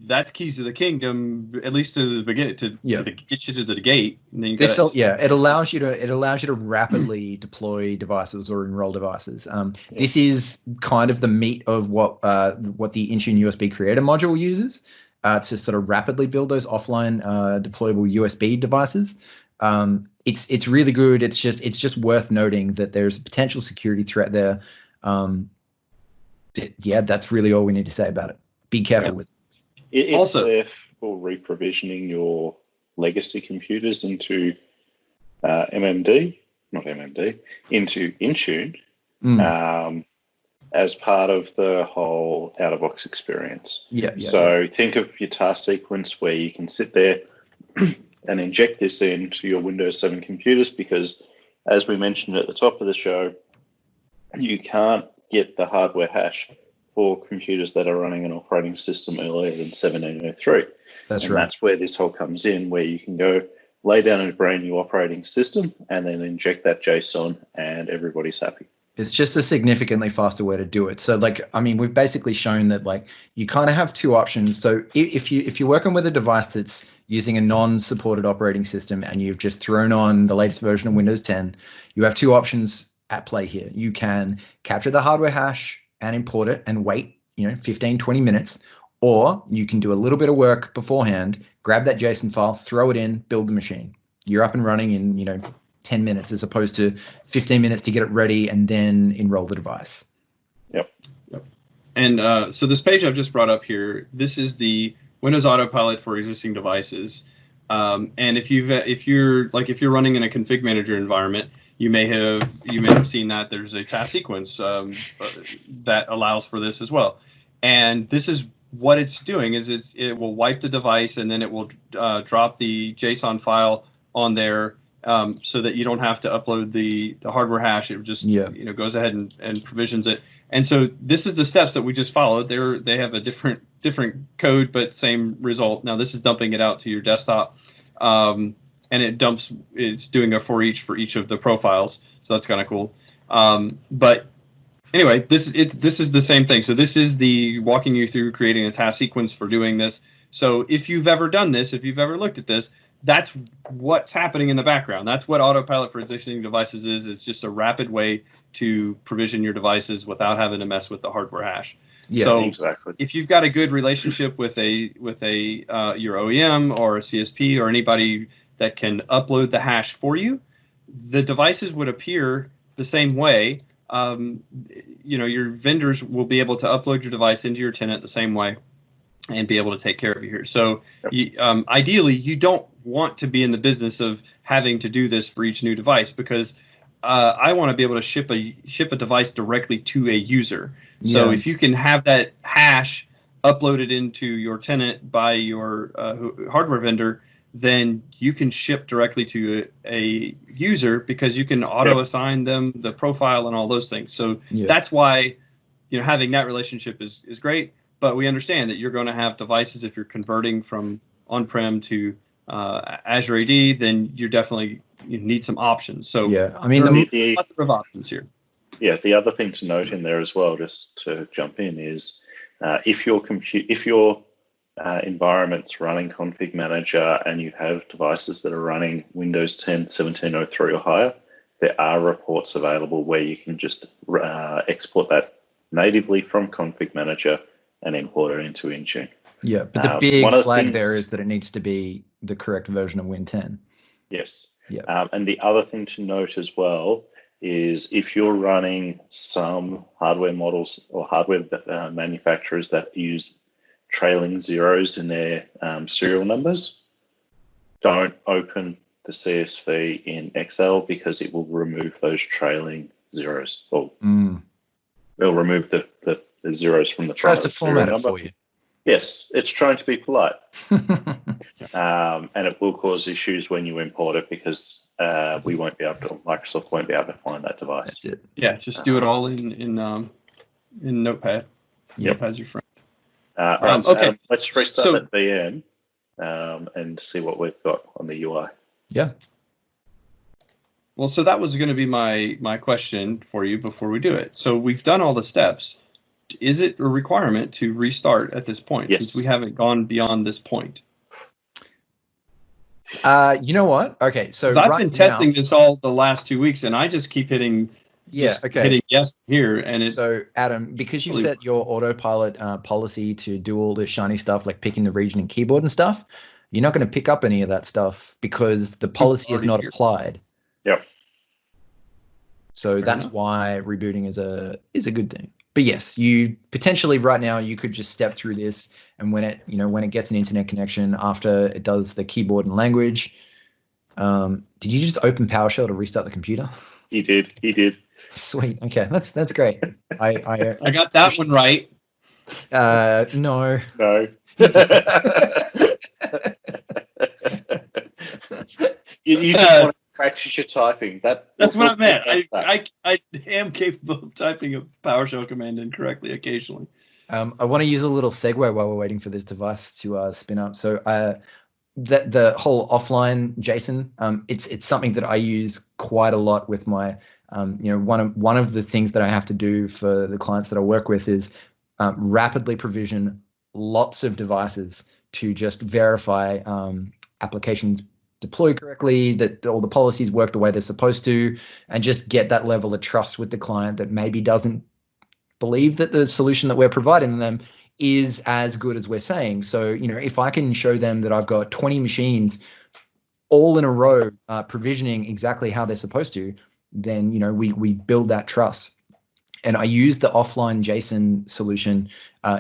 that's keys to the kingdom, at least to the beginning, to get you to the gate. And then you it allows you to rapidly deploy devices or enroll devices. This is kind of the meat of what the Intune USB Creator module uses. To sort of rapidly build those offline deployable USB devices. It's really good. It's just worth noting that there's a potential security threat there. That's really all we need to say about it. Be careful with it. It's also there for reprovisioning your legacy computers into into Intune. As part of the whole out-of-box experience. So think of your task sequence where you can sit there and inject this into your Windows 7 computers, because, as we mentioned at the top of the show, you can't get the hardware hash for computers that are running an operating system earlier than 1703. That's where this whole comes in, where you can go lay down a brand new operating system and then inject that JSON, and everybody's happy. It's just a significantly faster way to do it. So, we've basically shown that, you kind of have two options. So if you're working with a device that's using a non-supported operating system and you've just thrown on the latest version of Windows 10, you have two options at play here. You can capture the hardware hash and import it and wait, 15, 20 minutes, or you can do a little bit of work beforehand, grab that JSON file, throw it in, build the machine. You're up and running in, 10 minutes as opposed to 15 minutes to get it ready and then enroll the device. Yep. And so this page I've just brought up here, this is the Windows Autopilot for existing devices. And if you're running in a config manager environment, you may have seen that there's a task sequence that allows for this as well. And this is what it's doing is it will wipe the device, and then it will drop the JSON file on there. So that you don't have to upload the hardware hash. It just goes ahead and provisions it. And so this is the steps that we just followed. They have a different code, but same result. Now this is dumping it out to your desktop, and it's doing a for each of the profiles. So that's kind of cool. But anyway, this is the same thing. So this is the walking you through creating a task sequence for doing this. So if you've ever done this, if you've ever looked at this, that's what's happening in the background. That's what Autopilot for existing devices is. It's just a rapid way to provision your devices without having to mess with the hardware hash. Yeah, so exactly. if you've got a good relationship with your OEM or a CSP or anybody that can upload the hash for you, the devices would appear the same way. Your vendors will be able to upload your device into your tenant the same way and be able to take care of you here. So ideally, you don't want to be in the business of having to do this for each new device, because I want to be able to ship a device directly to a user. So if you can have that hash uploaded into your tenant by your hardware vendor, then you can ship directly to a user, because you can auto assign them the profile and all those things. So that's why having that relationship is great. But we understand that you're going to have devices, if you're converting from on-prem to Azure AD, then you need some options. So I mean, the plethora of options here. Yeah, the other thing to note in there as well, just to jump in, is if your environment's running Config Manager and you have devices that are running Windows 10 1703 or higher, there are reports available where you can just export that natively from Config Manager and import it into Intune. Yeah, but the big flag there is that it needs to be the correct version of Win 10. Yes. Yeah. And the other thing to note as well is if you're running some hardware models or hardware manufacturers that use trailing zeros in their serial numbers, don't open the CSV in Excel, because it will remove those trailing zeros. Or it'll remove the zeros from the tries to format it for you. Yes, it's trying to be polite. And it will cause issues when you import it, because Microsoft won't be able to find that device. That's it. Yeah, just do it all in Notepad. Notepad's your friend. Right, so okay. Let's restart that VM and see what we've got on the UI. Yeah. Well, so that was going to be my question for you before we do it. So we've done all the steps. Is it a requirement to restart at this point, since we haven't gone beyond this point? You know what? Okay, so I've been testing this all the last 2 weeks, and I just keep hitting hitting yes here. And so Adam, because you set your autopilot policy to do all the shiny stuff like picking the region and keyboard and stuff, you're not going to pick up any of that stuff because the policy is not applied. Yep. So that's why rebooting is a good thing. But yes, you potentially right now you could just step through this, and when it gets an internet connection after it does the keyboard and language. Did you just open PowerShell to restart the computer? He did. Sweet. Okay, that's great. I got that one right. No. You just want to practice your typing. That's what I meant. I am capable of typing a PowerShell command incorrectly occasionally. I want to use a little segue while we're waiting for this device to spin up. So the whole offline JSON, it's something that I use quite a lot with my, one of the things that I have to do for the clients that I work with is rapidly provision lots of devices to just verify applications deploy correctly, that all the policies work the way they're supposed to, and just get that level of trust with the client that maybe doesn't believe that the solution that we're providing them is as good as we're saying. So, if I can show them that I've got 20 machines all in a row provisioning exactly how they're supposed to, then, we build that trust. And I use the offline JSON solution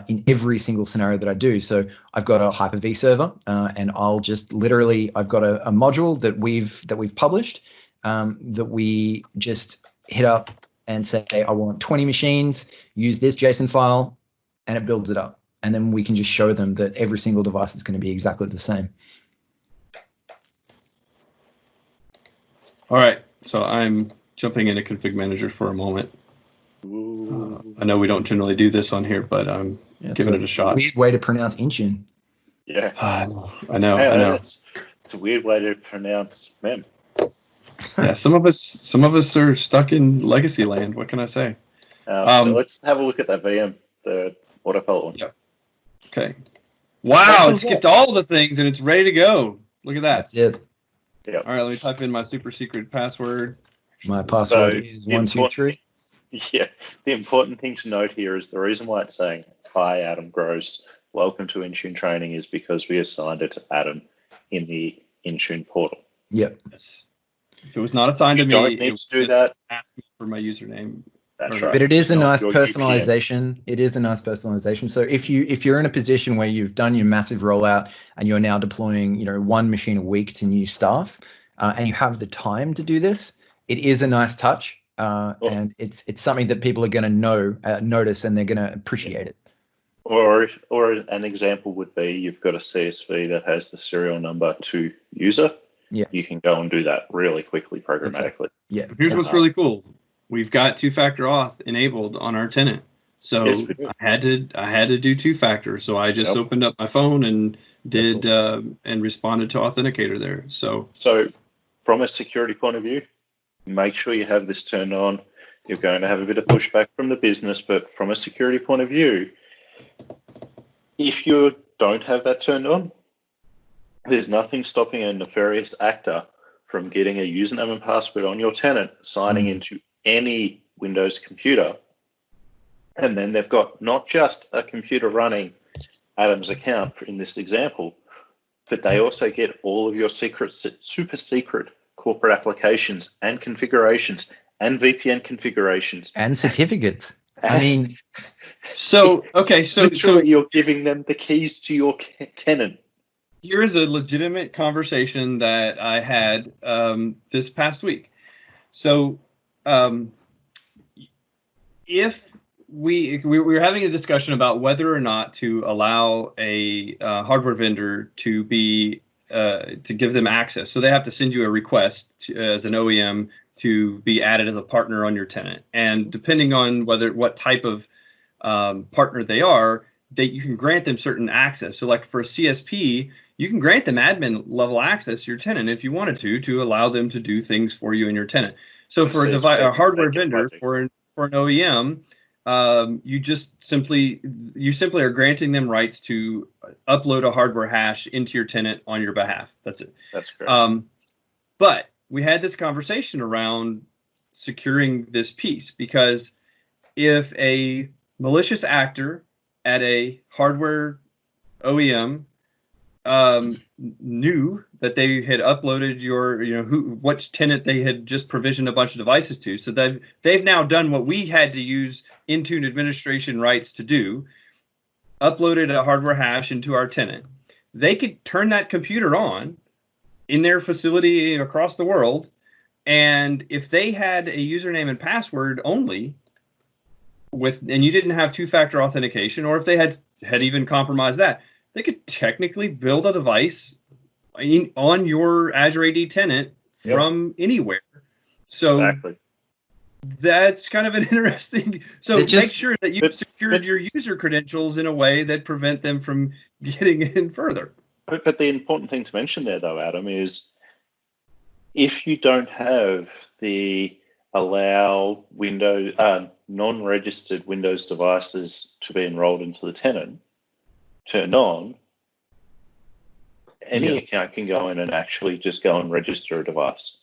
in every single scenario that I do. So I've got a Hyper-V server, and I'll just I've got a module that we've published that we just hit up and say, I want 20 machines, use this JSON file, and it builds it up. And then we can just show them that every single device is going to be exactly the same. All right, so I'm jumping into Config Manager for a moment. I know we don't generally do this on here, but I'm giving it a shot. Weird way to pronounce Intune. Yeah, I know. It's a weird way to pronounce mem. Yeah, some of us are stuck in legacy land. What can I say? So let's have a look at that VM, the Autopilot one. Yep. Okay. Wow, it skipped all the things and it's ready to go. Look at that. That's it. Yeah. All right, let me type in my super secret password. My password is 123. Yeah, the important thing to note here is the reason why it's saying, "Hi, Adam Gross, welcome to Intune training," is because we assigned it to Adam in the Intune portal. Yep. Yes. If it was not assigned to You me, don't it need would to do just that. ask me for my username. That's Or- right. But it is a Not nice your UPN. personalization. It is a nice personalization. So if you're in a position where you've done your massive rollout and you're now deploying, one machine a week to new staff, and you have the time to do this, it is a nice touch, and it's something that people are going to notice, and they're going to appreciate it. Or an example would be you've got a CSV that has the serial number to user. Yeah. You can go and do that really quickly programmatically. Yeah. Here's what's really cool. We've got two-factor auth enabled on our tenant. So Yes, we do. I had to do two-factor. So I just opened up my phone and did awesome. and responded to Authenticator there. So from a security point of view, make sure you have this turned on. You're going to have a bit of pushback from the business, but from a security point of view, if you don't have that turned on, there's nothing stopping a nefarious actor from getting a username and password on your tenant, signing into any Windows computer, and then they've got not just a computer running Adam's account in this example, but they also get all of your super secret corporate applications and configurations and VPN configurations And certificates. I mean, so literally you're giving them the keys to your tenant. Here is a legitimate conversation that I had this past week. So if we were having a discussion about whether or not to allow a hardware vendor to be to give them access. So they have to send you a request as an OEM to be added as a partner on your tenant. And depending on what type of partner they are, you can grant them certain access. So like for a CSP, you can grant them admin level access to your tenant if you wanted to allow them to do things for you in your tenant. So for a hardware vendor, for an OEM, you simply are granting them rights to upload a hardware hash into your tenant on your behalf. That's it. That's correct. But we had this conversation around securing this piece, because if a malicious actor at a hardware OEM knew that they had uploaded what tenant they had just provisioned a bunch of devices to, so they've now done what we had to use Intune administration rights to do, uploaded a hardware hash into our tenant. They could turn that computer on in their facility across the world, and if they had a username and password only, and you didn't have two-factor authentication, or if they had even compromised that, they could technically build a device on your Azure AD tenant from anywhere. So exactly. That's kind of an interesting. So make sure that you've secured your user credentials in a way that prevent them from getting in further. But the important thing to mention there, though, Adam, is if you don't have the allow Windows non-registered Windows devices to be enrolled into the tenant turned on, any account can go in and actually just go and register a device.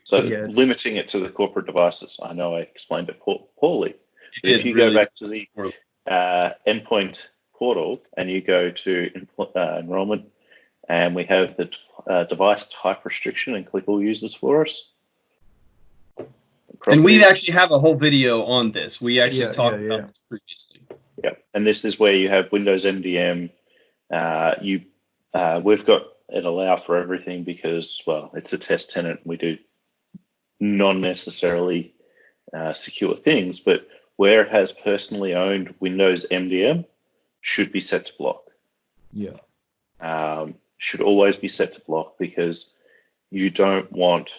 So limiting it to the corporate devices. I know I explained it poorly. But if you go back to the endpoint portal and you go to enrollment, and we have the device type restriction, and click all users for us. And we actually have a whole video on this. We actually talked about this previously. Yeah, and this is where you have Windows MDM. We've got it allow for everything because, well, it's a test tenant. We do non-necessarily secure things, but where it has personally owned Windows MDM should be set to block. Yeah. Should always be set to block, because you don't want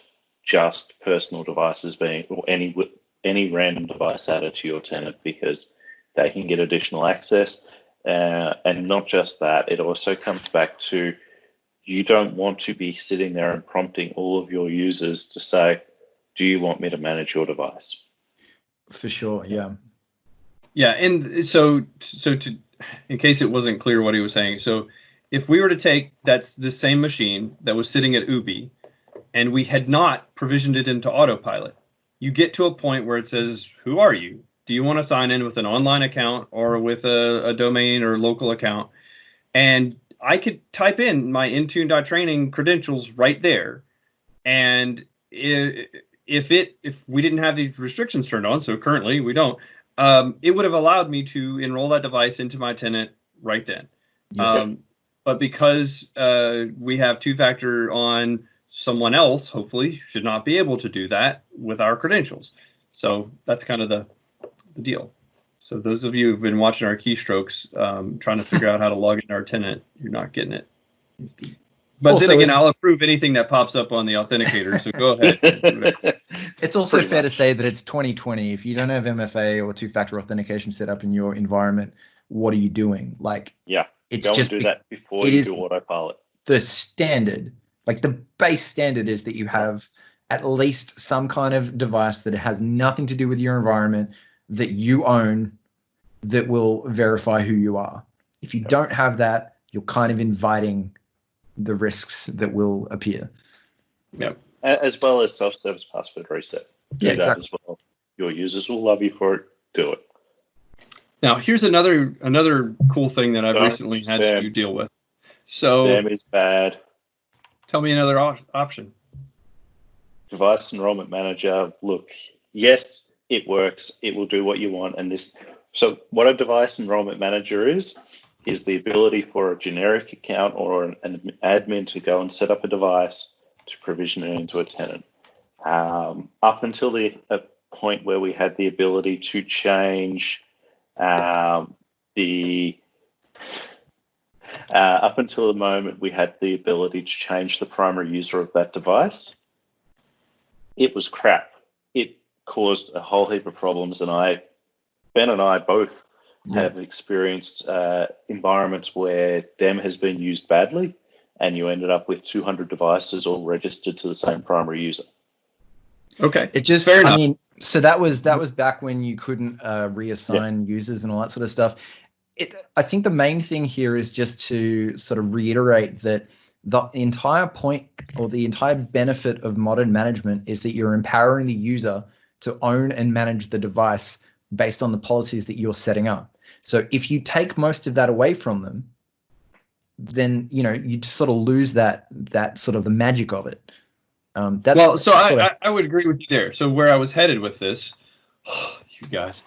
just personal devices or any random device added to your tenant, because they can get additional access. And not just that, it also comes back to, you don't want to be sitting there and prompting all of your users to say, do you want me to manage your device? For sure, yeah. Yeah, and so in case it wasn't clear what he was saying, so if we were to take the same machine that was sitting at Ubi, and we had not provisioned it into Autopilot, you get to a point where it says, who are you? Do you want to sign in with an online account or with a domain or local account? And I could type in my Intune.training credentials right there. And if we didn't have these restrictions turned on, so currently we don't, it would have allowed me to enroll that device into my tenant right then. But because we have two-factor on, someone else hopefully should not be able to do that with our credentials. So that's kind of the deal. So those of you who've been watching our keystrokes, trying to figure out how to log in our tenant, you're not getting it. But also, then again, I'll approve anything that pops up on the authenticator. So go ahead. It's also fair to say that it's 2020. If you don't have MFA or two-factor authentication set up in your environment, what are you doing? Like, it's just do that before you do Autopilot. The standard, like the base standard, is that you have at least some kind of device that has nothing to do with your environment that you own that will verify who you are. If you don't have that, you're kind of inviting the risks that will appear. Yep. As well as self-service password reset. Do that as well. Your users will love you for it. Do it. Now, here's another cool thing that I've recently had to deal with. So, spam is bad. Tell me another option. Device Enrollment Manager. Look, yes, it works. It will do what you want. And this. So, what a Device Enrollment Manager is the ability for a generic account or an admin to go and set up a device to provision it into a tenant. Up until the point where we had the ability to change up until the moment we had the ability to change the primary user of that device, it was crap. It caused a whole heap of problems, and Ben and I both have experienced environments where DEM has been used badly, and you ended up with 200 devices all registered to the same primary user. Okay, it just fair enough. I mean, so that was back when you couldn't reassign users and all that sort of stuff. I think the main thing here is just to sort of reiterate that the entire point or the entire benefit of modern management is that you're empowering the user to own and manage the device based on the policies that you're setting up. So if you take most of that away from them, then you just sort of lose that sort of the magic of it. I would agree with you there. So where I was headed with this, you guys,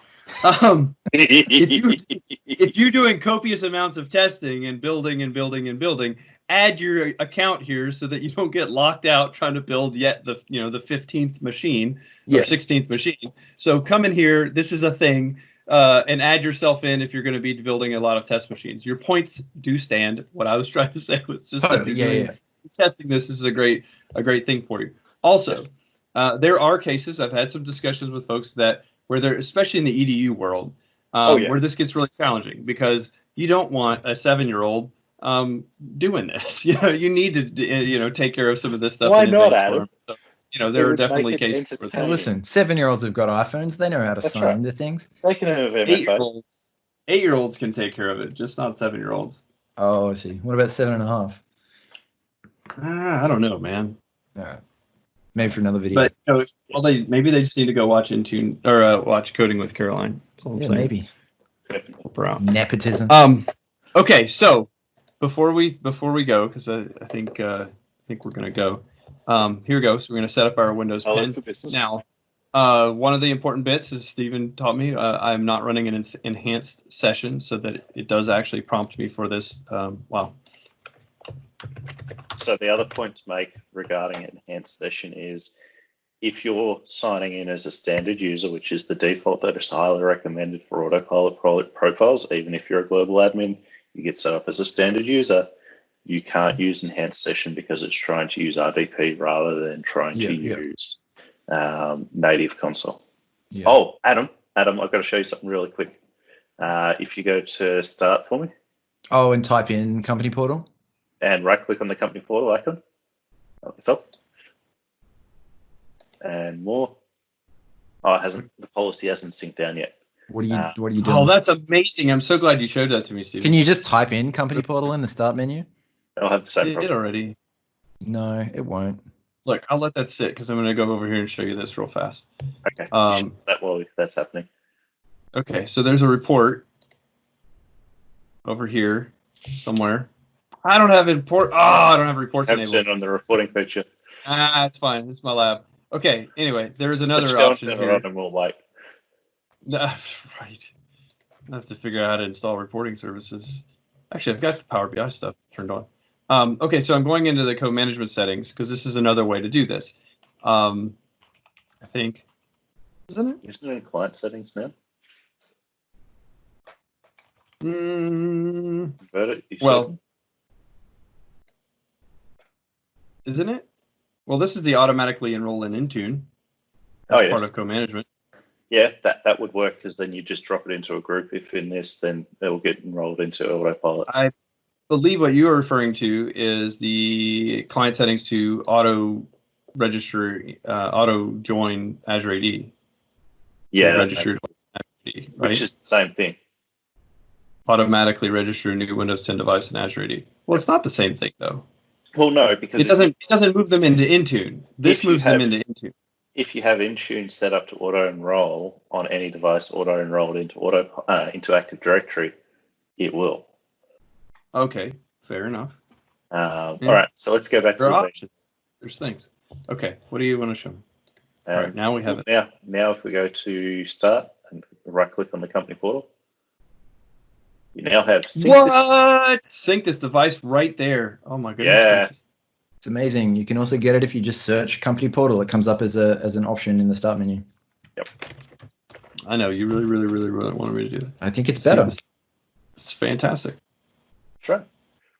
if you're doing copious amounts of testing and building, add your account here so that you don't get locked out trying to build yet the 15th machine or 16th machine. So come in here. This is a thing. And add yourself in if you're going to be building a lot of test machines. Your points do stand. What I was trying to say was just that testing this is a great thing for you. Also, there are cases, I've had some discussions with folks where they're, especially in the EDU world, where this gets really challenging because you don't want a 7-year-old doing this. You need to take care of some of this stuff. Why not, Adam? So, there are definitely cases. Hey, listen, 7-year-olds have got iPhones. They know how to sign into things. They can have MFA. 8-year-olds can take care of it, just not 7-year-olds. Oh, I see. What about 7.5? I don't know, man. All right. Maybe for another video. But maybe they just need to go watch Intune or watch Coding with Caroline. That's all I'm saying. Maybe. Nepotism. Okay, so before we go, because I think we're gonna go. Here we go. So we're going to set up our Windows pin. Now, one of the important bits, as Stephen taught me, I'm not running an enhanced session so that it does actually prompt me for this. So the other point to make regarding enhanced session is if you're signing in as a standard user, which is the default that is highly recommended for Autopilot profiles, even if you're a global admin, you get set up as a standard user. You can't use enhanced session because it's trying to use RDP rather than trying to use native console. Yeah. Oh, Adam, I've got to show you something really quick. If you go to start for me. Oh, and type in company portal. And right click on the company portal icon. Up the top. And more. Oh, it hasn't. The policy hasn't synced down yet. What are you doing? Oh, that's amazing. I'm so glad you showed that to me, Steve. Can you just type in company portal in the start menu? I'll have the same problem. It already. No, it won't. look, I'll let that sit because I'm going to go over here and show you this real fast. Okay. That while that's happening. Okay, so there's a report over here somewhere. I don't have I don't have reports enabled. Turn on the reporting feature. It's fine. This is my lab. Okay. Anyway, there is another Let's option turn here. it on and we'll wait. Right. I have to figure out how to install reporting services. Actually, I've got the Power BI stuff turned on. Okay, so I'm going into the code management settings because this is another way to do this. I think, isn't it? Isn't it in client settings now? Well, isn't it? Well, this is the automatically enroll in Intune. That's part of co-management. Yeah, that would work because then you just drop it into a group. If in this, then it will get enrolled into Autopilot. I believe what you are referring to is the client settings to auto register, auto join Azure AD. Yeah, registered Azure AD, right? Which is the same thing. Automatically register a new Windows 10 device in Azure AD. Well, it's not the same thing though. Well, no, because it doesn't move them into Intune. This moves them into Intune. If you have Intune set up to auto enroll on any device, auto enrolled into Active Directory, it will. Okay, fair enough. All right, so let's go back to the options. There's things. Okay, what do you want to show me? All right, now we have it. Now if we go to Start and right-click on the company portal, you now have sync this device right there. Oh my goodness. Yeah. Gracious. It's amazing. You can also get it if you just search company portal. It comes up as an option in the start menu. Yep. I know you really wanted me to do it. I think it's better. It's fantastic. Sure.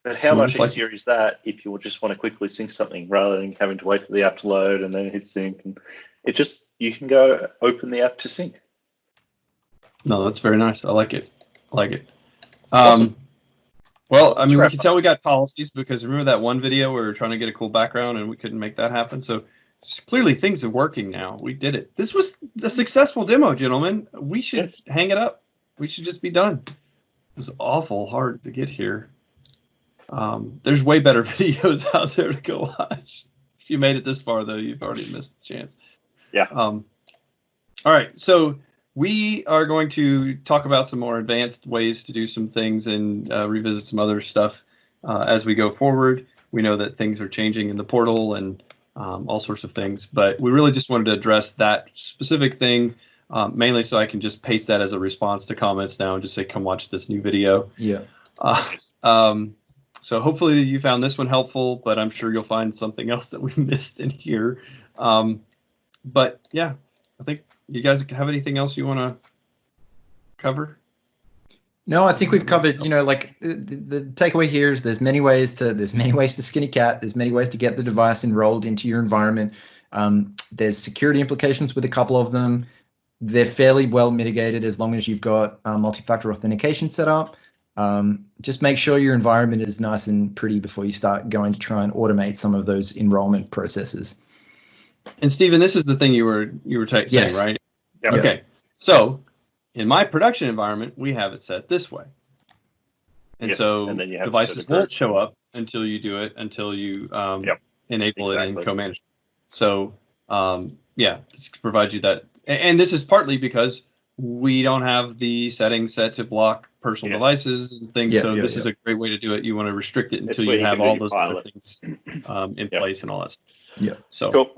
But how much easier is that if you just want to quickly sync something rather than having to wait for the app to load and then hit sync? And you can go open the app to sync. No, that's very nice. I like it. Awesome. Well, I mean, we can tell we got policies because remember that one video where we were trying to get a cool background and we couldn't make that happen. So clearly things are working now. We did it. This was a successful demo, gentlemen. We should hang it up. We should just be done. It was awful hard to get here. There's way better videos out there to go watch. If you made it this far, though, you've already missed the chance. Yeah. All right. So we are going to talk about some more advanced ways to do some things and revisit some other stuff as we go forward. We know that things are changing in the portal and all sorts of things, but we really just wanted to address that specific thing, mainly so I can just paste that as a response to comments now and just say, come watch this new video. Yeah. So hopefully you found this one helpful, but I'm sure you'll find something else that we missed in here. But yeah, I think you guys have anything else you want to cover? No, I think we've covered, like the takeaway here is there's many ways to skin a cat. There's many ways to get the device enrolled into your environment. There's security implications with a couple of them. They're fairly well mitigated as long as you've got multi-factor authentication set up. Just make sure your environment is nice and pretty before you start going to try and automate some of those enrollment processes. And Stephen, this is the thing you were saying, right? Yep. Okay. So in my production environment, we have it set this way. And so and then devices won't show up until you do it, until you enable it in co-management. So this provides you that. And this is partly because we don't have the settings set to block personal devices and things. This is a great way to do it. You want to restrict it until you have all those other things in place and all that stuff. Yeah. So cool.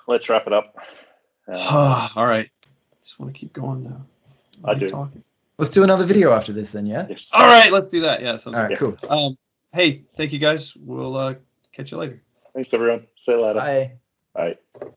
Let's wrap it up. All right. Just want to keep going though. I do. Talking. Let's do another video after this then, yeah? Yes. All right, let's do that. Yeah. All right, cool. Hey, thank you guys. We'll catch you later. Thanks everyone. See you later. Bye. Bye.